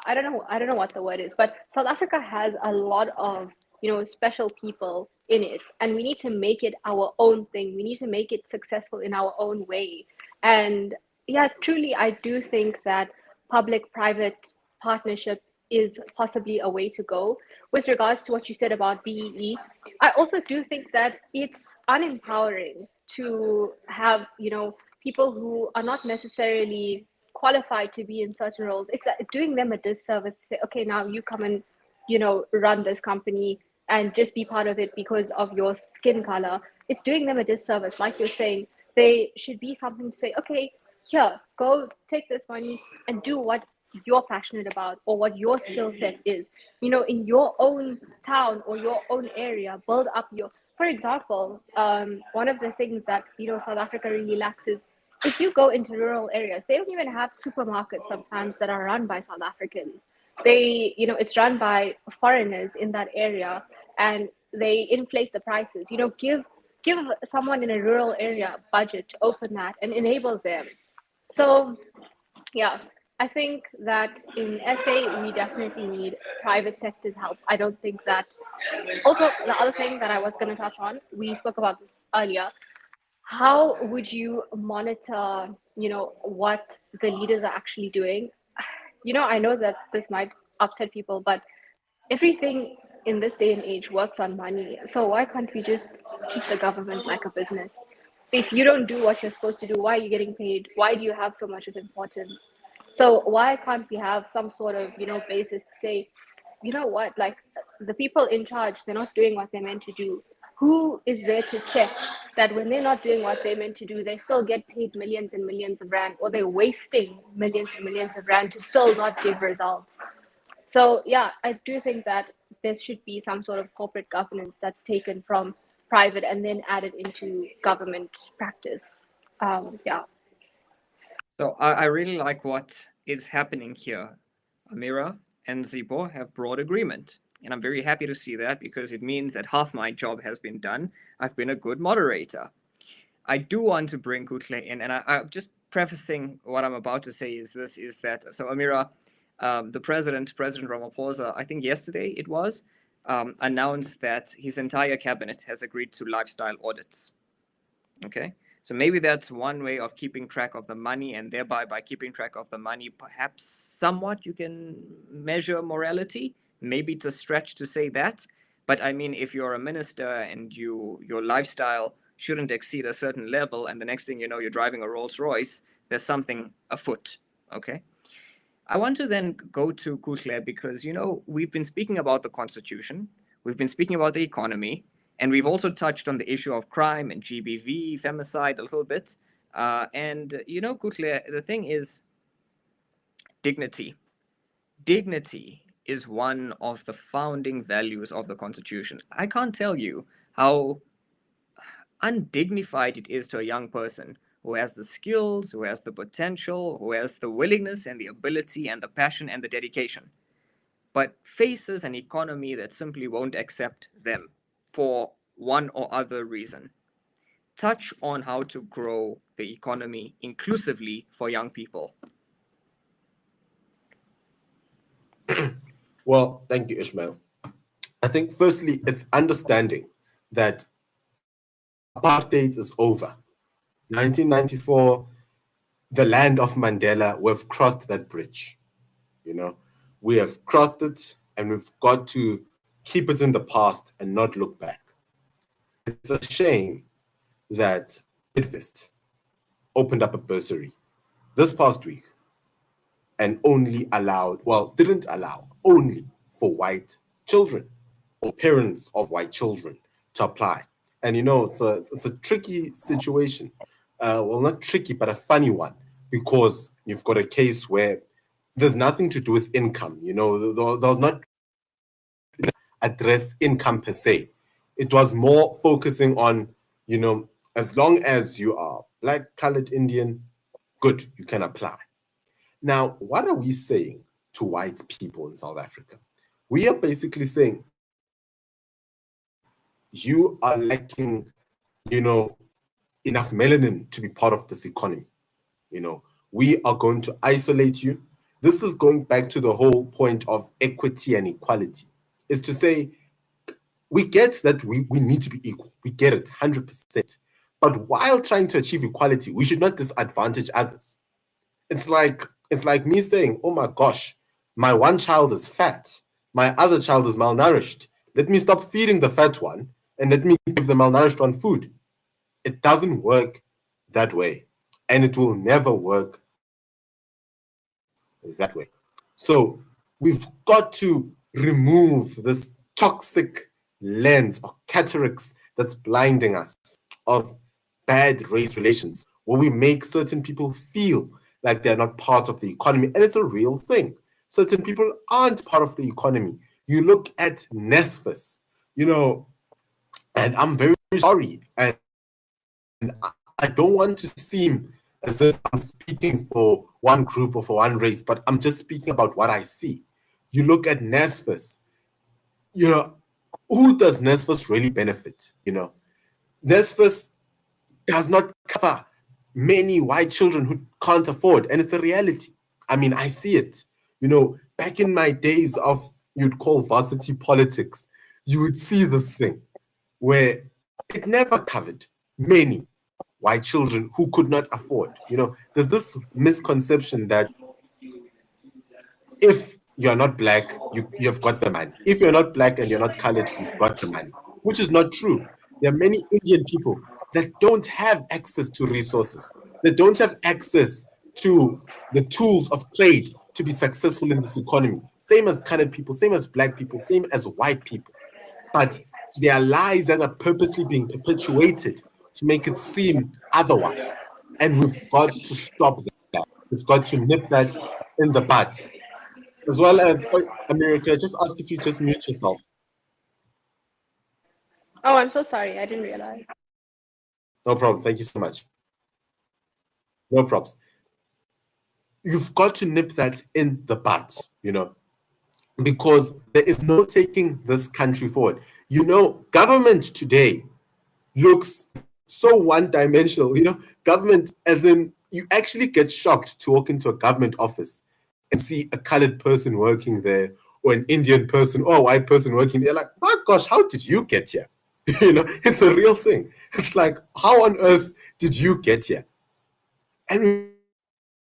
I don't know what the word is, but South Africa has a lot of, you know, special people in it, and we need to make it our own thing. We need to make it successful in our own way. And yeah, truly I do think that public private partnership is possibly a way to go. With regards to what you said about BEE, I also do think that it's unempowering to have, you know, people who are not necessarily qualified to be in certain roles. It's doing them a disservice to say, okay, now you come and, you know, run this company and just be part of it because of your skin color. It's doing them a disservice. Like you're saying, they should be something to say, okay, here, go take this money and do what you're passionate about or what your skill set is. You know, in your own town or your own area, build up your. For example, one of the things that, you know, South Africa really lacks is if you go into rural areas, they don't even have supermarkets sometimes that are run by South Africans. They, you know, it's run by foreigners in that area, and they inflate the prices. You know, give someone in a rural area a budget to open that and enable them. So yeah, I think that in SA we definitely need private sector's help. I don't think that. Also, the other thing that I was going to touch on, we spoke about this earlier. How would you monitor, you know, what the leaders are actually doing? You know, I know that this might upset people, but everything in this day and age works on money. So why can't we just treat the government like a business? If you don't do what you're supposed to do, why are you getting paid? Why do you have so much of importance? So why can't we have some sort of, you know, basis to say, you know what, like the people in charge, they're not doing what they're meant to do. Who is there to check that when they're not doing what they're meant to do, they still get paid millions and millions of rand, or they're wasting millions and millions of rand to still not give results? So yeah, I do think that there should be some sort of corporate governance that's taken from private and then added into government practice. Yeah. So I really like what is happening here. Amira and Zipo have broad agreement. And I'm very happy to see that because it means that half my job has been done. I've been a good moderator. I do want to bring Kuhle in, and I'm just prefacing what I'm about to say is that, so Amira, the President Ramaphosa, I think yesterday it was, announced that his entire cabinet has agreed to lifestyle audits. Okay, So maybe that's one way of keeping track of the money, and thereby by keeping track of the money, perhaps somewhat you can measure morality. Maybe it's a stretch to say that, but I mean, if you're a minister and your lifestyle shouldn't exceed a certain level, and the next thing you know, you're driving a Rolls Royce, there's something afoot. Okay. I want to then go to Kuhle because, we've been speaking about the constitution, we've been speaking about the economy, and we've also touched on the issue of crime and GBV, femicide a little bit. Kuhle, the thing is dignity. Dignity is one of the founding values of the constitution. I can't tell you how undignified it is to a young person who has the skills, who has the potential, who has the willingness and the ability and the passion and the dedication, but faces an economy that simply won't accept them for one or other reason. Touch on how to grow the economy inclusively for young people. Well, thank you, Ishmael. I think firstly, it's understanding that apartheid is over. 1994, the land of Mandela, we've crossed that bridge. We have crossed it, and we've got to keep it in the past and not look back. It's a shame that Midvest opened up a bursary this past week and only didn't allow only for white children or parents of white children to apply. And it's a tricky situation. Not tricky, but a funny one, because you've got a case where there's nothing to do with income. There was not address income per se. It was more focusing on, as long as you are Black, colored, Indian, good, you can apply. Now, what are we saying to white people in South Africa? We are basically saying, you are lacking, enough melanin to be part of this economy. We are going to isolate you. This is going back to the whole point of equity and equality, is to say, we get that we need to be equal. We get it, 100%. But while trying to achieve equality, we should not disadvantage others. It's like me saying, oh my gosh, my one child is fat, my other child is malnourished. Let me stop feeding the fat one and let me give the malnourished one food. It doesn't work that way, and it will never work that way. So we've got to remove this toxic lens or cataracts that's blinding us of bad race relations, where we make certain people feel like they're not part of the economy. And it's a real thing. Certain people aren't part of the economy. You look at NSFAS, and I'm very sorry. And I don't want to seem as if I'm speaking for one group or for one race, but I'm just speaking about what I see. You look at NSFAS, who does NSFAS really benefit? NSFAS does not cover many white children who can't afford, and it's a reality. I mean, I see it. Back in my days of, you'd call varsity politics, you would see this thing where it never covered many white children who could not afford. There's this misconception that if you're not Black, you've got the money. If you're not Black and you're not colored, you've got the money, which is not true. There are many Indian people that don't have access to resources. They don't have access to the tools of trade to be successful in this economy. Same as colored people, same as Black people, same as white people. But there are lies that are purposely being perpetuated to make it seem otherwise. And we've got to stop that. We've got to nip that in the bud. As well as, America, just ask if you just mute yourself. Oh, I'm so sorry. I didn't realize. No problem. Thank you so much. No props. You've got to nip that in the bud, because there is no taking this country forward. Government today looks so one-dimensional. Government, as in, you actually get shocked to walk into a government office and see a colored person working there, or an Indian person or a white person working there. Like, my gosh, how did you get here? It's a real thing. It's like, how on earth did you get here? And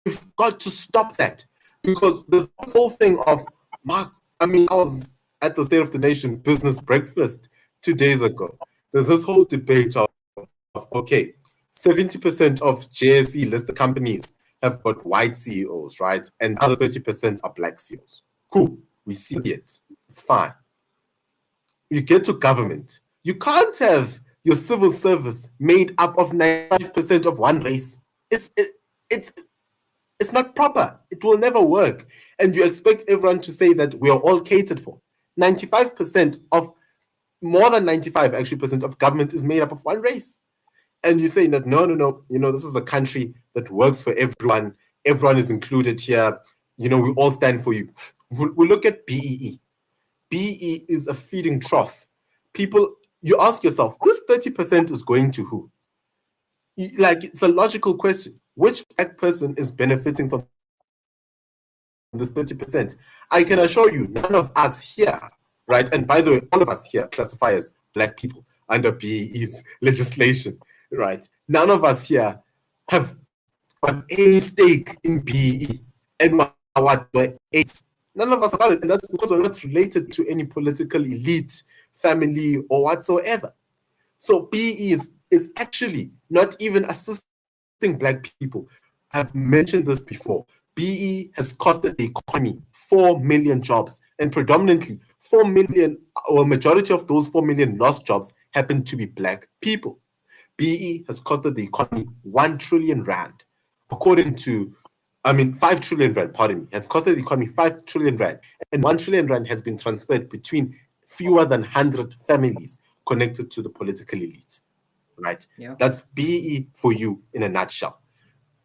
we've got to stop that, because this whole thing of Mark. I was at the State of the Nation business breakfast 2 days ago. There's this whole debate of okay, 70% of JSE listed companies have got white CEOs, right? And other 30% are black CEOs. Cool, we see it. It's fine. You get to government. You can't have your civil service made up of 95% of one race. It's not proper. It will never work. And you expect everyone to say that we are all catered for. 95% of, more than 95 actually percent of government is made up of one race. And you're saying that, no, this is a country that works for everyone. Everyone is included here. We all stand for you. We look at BEE. BEE is a feeding trough. People, you ask yourself, this 30% is going to who? It's a logical question. Which black person is benefiting from this 30%? I can assure you, none of us here, right? And by the way, all of us here classify as black people under BEE's legislation, right? None of us here have got any stake in BEE. And what eight? None of us have got it, and that's because we're not related to any political elite, family, or whatsoever. So BEE is actually not even assisting black people. I've mentioned this before. BEE has costed the economy 4 million jobs, and predominantly 4 million, or a majority of those 4 million lost jobs happen to be black people. BEE has costed the economy 1 trillion rand, according to, 5 trillion rand, pardon me, has costed the economy 5 trillion rand, and 1 trillion rand has been transferred between fewer than 100 families connected to the political elite, right? Yeah. That's BEE for you in a nutshell.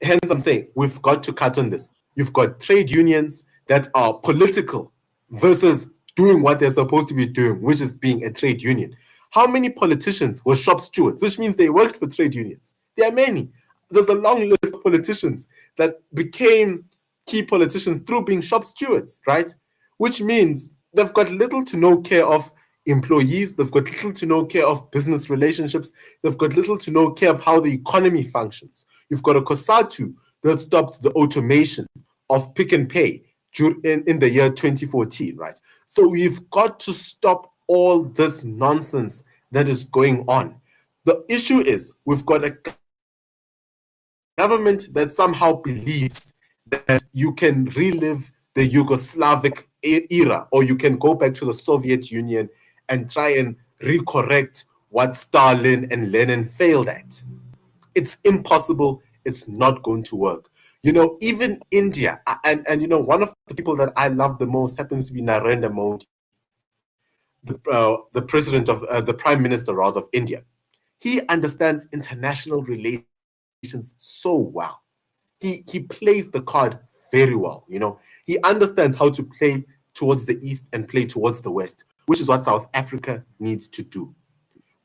Hence, I'm saying we've got to cut on this. You've got trade unions that are political versus doing what they're supposed to be doing, which is being a trade union. How many politicians were shop stewards, which means they worked for trade unions? There are many. There's a long list of politicians that became key politicians through being shop stewards, right? Which means they've got little to no care of employees, they've got little to no care of business relationships, they've got little to no care of how the economy functions. You've got a COSATU that stopped the automation of Pick and Pay in the year 2014, right? So we've got to stop all this nonsense that is going on. The issue is we've got a government that somehow believes that you can relive the Yugoslavic era, or you can go back to the Soviet Union and try and recorrect what Stalin and Lenin failed at. It's impossible. It's not going to work. Even India, and one of the people that I love the most happens to be Narendra Modi, the president of the prime minister, rather, of India. He understands international relations so well. He plays the card very well. He understands how to play towards the east and play towards the west, which is what South Africa needs to do.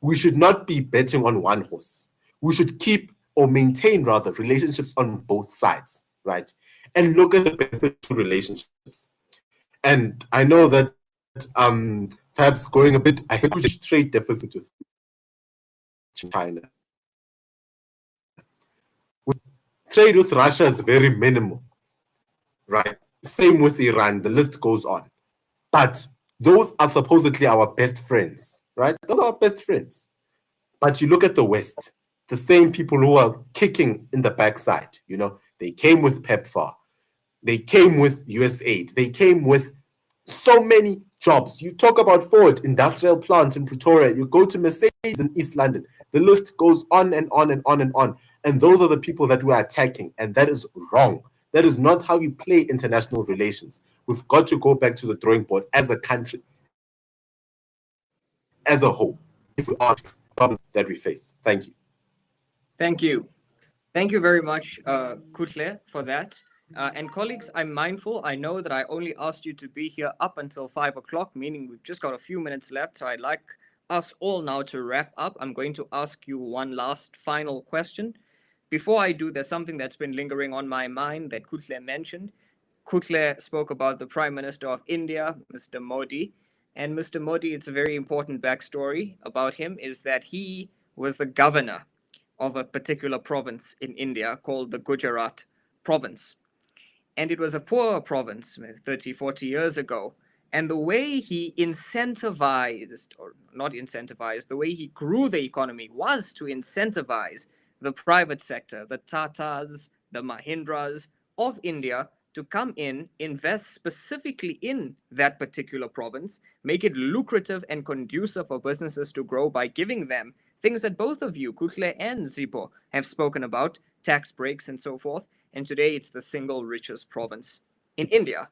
We should not be betting on one horse. We should keep, or maintain rather, relationships on both sides, right? And look at the beneficial relationships. And I know that perhaps going a bit, a huge trade deficit with China. Trade with Russia is very minimal, right? Same with Iran, the list goes on. But those are supposedly our best friends, right? Those are our best friends. But you look at the West, the same people who are kicking in the backside, they came with PEPFAR, they came with USAID, they came with so many jobs. You talk about Ford industrial plant in Pretoria, you go to Mercedes in East London, the list goes on and on and on and on. And those are the people that we're attacking, and that is wrong. That is not how we play international relations. We've got to go back to the drawing board as a country, as a whole, if we are the problems that we face. Thank you. Thank you. Thank you very much, Kuhle, for that. And colleagues, I'm mindful. I know that I only asked you to be here up until 5 o'clock, meaning we've just got a few minutes left. So I'd like us all now to wrap up. I'm going to ask you one last final question. Before I do, there's something that's been lingering on my mind that Kuhle mentioned. Kuhle spoke about the Prime Minister of India, Mr. Modi, And Mr. Modi, it's a very important backstory about him, is that he was the governor of a particular province in India called the Gujarat province. And it was a poor province 30, 40 years ago. And the way he incentivized, or not incentivized, the way he grew the economy was to incentivize the private sector, the Tatas, the Mahindras of India to come in, invest specifically in that particular province, make it lucrative and conducive for businesses to grow by giving them things that both of you, Kuhle and Zipo, have spoken about, tax breaks and so forth. And today it's the single richest province in India.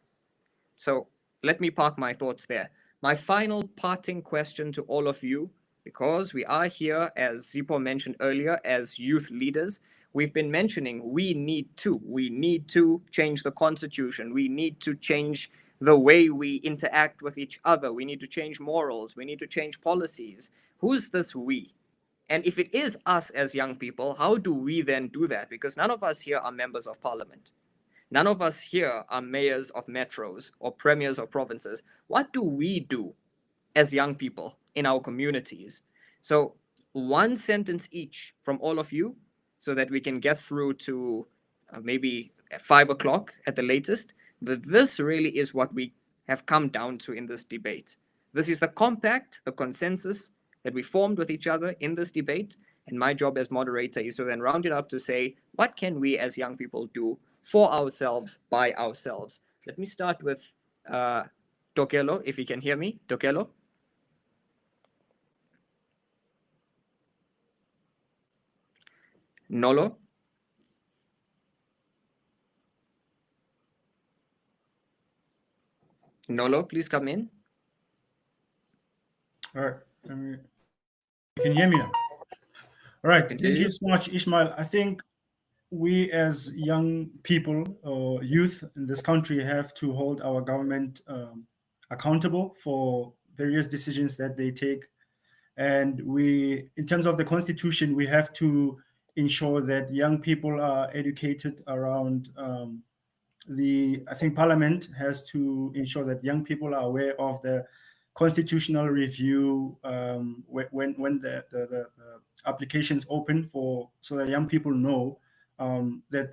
So let me park my thoughts there. My final parting question to all of you, because we are here, as Zipo mentioned earlier, as youth leaders, we've been mentioning we need to change the constitution. We need to change the way we interact with each other. We need to change morals. We need to change policies. Who's this we? And if it is us as young people, how do we then do that? Because none of us here are members of parliament. None of us here are mayors of metros or premiers of provinces. What do we do as young people in our communities? So one sentence each from all of you so that we can get through to maybe 5 o'clock at the latest. But this really is what we have come down to in this debate. This is the compact, the consensus that we formed with each other in this debate. And my job as moderator is to then round it up to say, what can we as young people do for ourselves, by ourselves? Let me start with Tokelo, if you can hear me. Tokelo? Nolo? Nolo, please come in. All right. You can hear me now. All right. Thank you so much, Ishmael. I think we as young people or youth in this country have to hold our government accountable for various decisions that they take. And we, in terms of the constitution, we have to ensure that young people are educated around I think Parliament has to ensure that young people are aware of the constitutional review when the applications open so that young people know that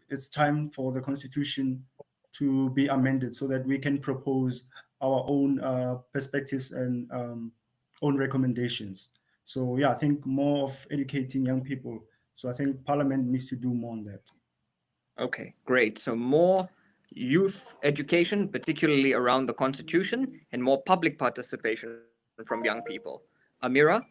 it's time for the constitution to be amended so that we can propose our own perspectives and own recommendations. So yeah, I think more of educating young people. So I think Parliament needs to do more on that. Okay, great. So more youth education, particularly around the constitution, and more public participation from young people. Amira?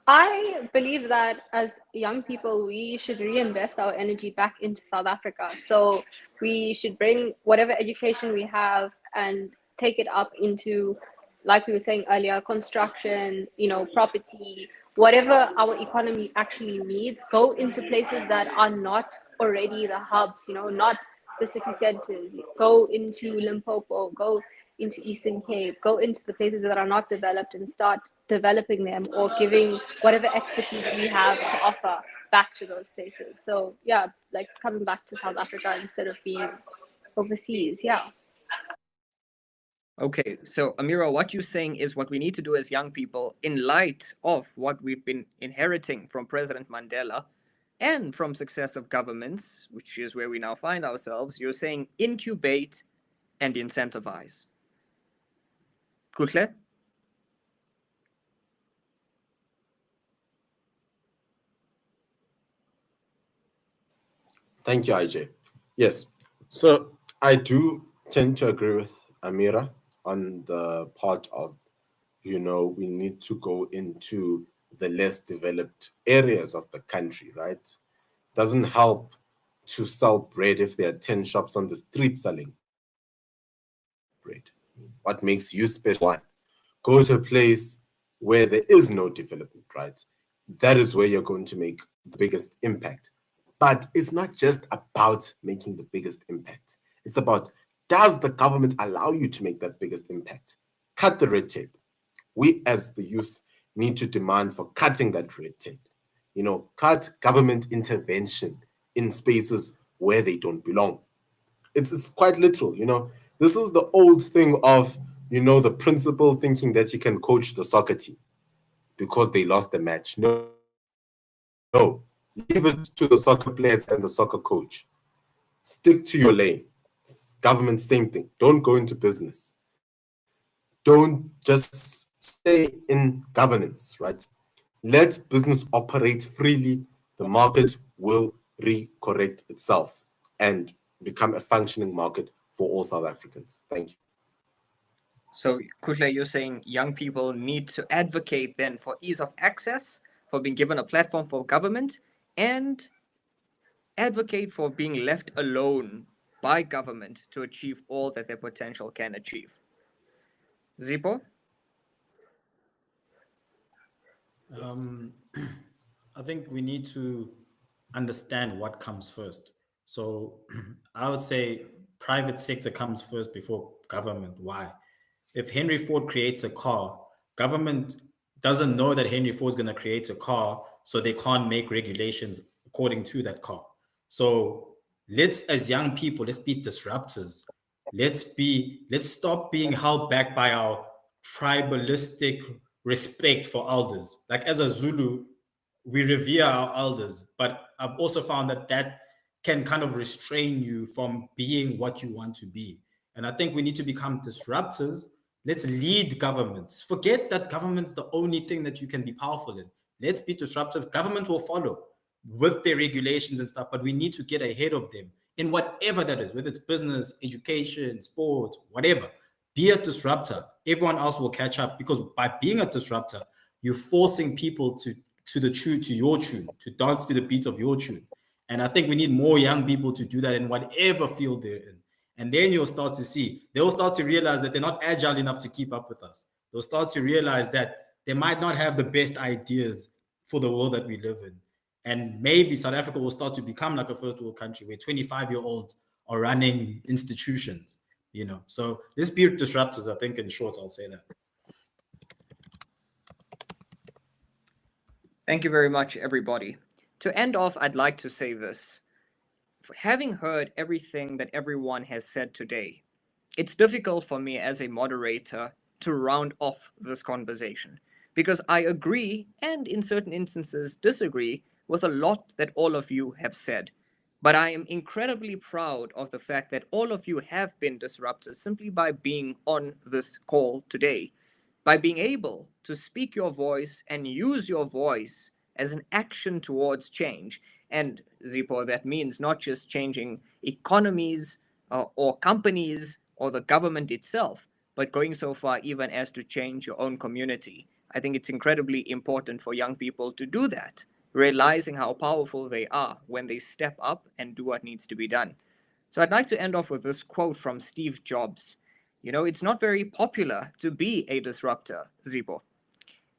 I believe that as young people, we should reinvest our energy back into South Africa. So we should bring whatever education we have and take it up into, like we were saying earlier, construction, property, whatever our economy actually needs, go into places that are not already the hubs, not the city centers. Go into Limpopo, go into Eastern Cape, go into the places that are not developed and start developing them or giving whatever expertise we have to offer back to those places. So yeah, like coming back to South Africa instead of being overseas. Yeah. Okay, so Amira, what you're saying is what we need to do as young people in light of what we've been inheriting from President Mandela and from successive governments, which is where we now find ourselves. You're saying incubate and incentivize. Kuhle? Thank you, IJ. Yes, so I do tend to agree with Amira on the part of, we need to go into the less developed areas of the country, right? Doesn't help to sell bread if there are 10 shops on the street selling bread. What makes you special? One, go to a place where there is no development, right? That is where you're going to make the biggest impact. But it's not just about making the biggest impact. It's about, does the government allow you to make that biggest impact? Cut the red tape. We as the youth need to demand for cutting that red tape. Cut government intervention in spaces where they don't belong. It's quite literal, This is the old thing of the principal thinking that he can coach the soccer team because they lost the match. No, leave it to the soccer players and the soccer coach. Stick to your lane. Government, same thing. Don't go into business. Don't just stay in governance, right? Let business operate freely. The market will re-correct itself and become a functioning market for all South Africans. Thank you. So, Kuhle, you're saying young people need to advocate then for ease of access, for being given a platform for government, and advocate for being left alone by government to achieve all that their potential can achieve. Zipo? I think we need to understand what comes first. So I would say private sector comes first before government. Why? If Henry Ford creates a car, government doesn't know that Henry Ford is going to create a car, so they can't make regulations according to that car. So let's, as young people, let's be disruptors. Let's stop being held back by our tribalistic respect for elders. Like as a Zulu, we revere our elders, but I've also found that can kind of restrain you from being what you want to be. And I think we need to become disruptors. Let's lead governments. Forget that government's the only thing that you can be powerful in. Let's be disruptive. Government will follow with their regulations and stuff, but we need to get ahead of them in whatever that is, whether it's business, education, sports, whatever. Be a disruptor. Everyone else will catch up, because by being a disruptor, you're forcing people to your tune, to dance to the beats of your tune. And I think we need more young people to do that in whatever field they're in. And then they'll start to realize that they're not agile enough to keep up with us. They'll start to realize that they might not have the best ideas for the world that we live in. And maybe South Africa will start to become like a first world country where 25-year-olds are running institutions, So let's be disruptors, I think, in short, I'll say that. Thank you very much, everybody. To end off, I'd like to say this. Having heard everything that everyone has said today, it's difficult for me as a moderator to round off this conversation, because I agree, and in certain instances disagree, with a lot that all of you have said. But I am incredibly proud of the fact that all of you have been disruptors simply by being on this call today, by being able to speak your voice and use your voice as an action towards change. And Zipo, that means not just changing economies or companies or the government itself, but going so far even as to change your own community. I think it's incredibly important for young people to do that, realizing how powerful they are when they step up and do what needs to be done. So I'd like to end off with this quote from Steve Jobs. It's not very popular to be a disruptor, Zipo.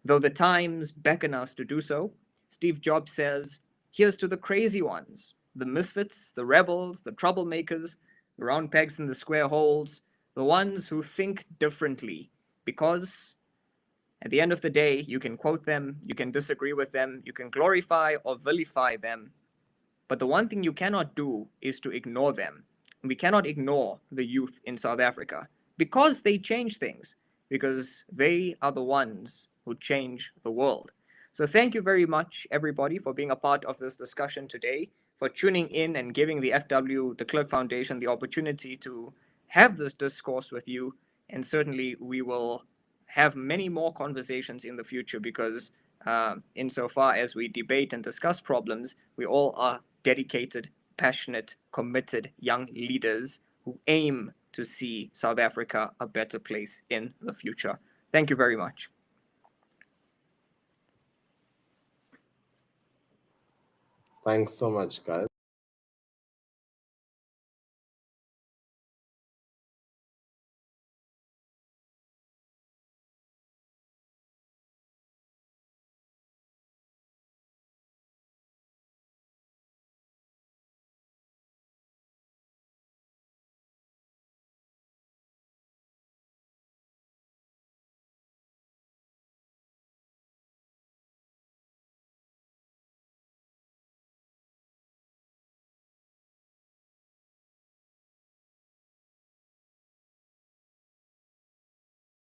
Though the times beckon us to do so, Steve Jobs says, here's to the crazy ones, the misfits, the rebels, the troublemakers, the round pegs in the square holes, the ones who think differently, because at the end of the day, you can quote them, you can disagree with them, you can glorify or vilify them, but the one thing you cannot do is to ignore them. We cannot ignore the youth in South Africa, because they change things, because they are the ones who change the world. So thank you very much, everybody, for being a part of this discussion today, for tuning in and giving the FW, the Klerk Foundation, the opportunity to have this discourse with you. And certainly we will have many more conversations in the future, because insofar as we debate and discuss problems, we all are dedicated, passionate, committed young leaders who aim to see South Africa a better place in the future. Thank you very much. Thanks so much, guys.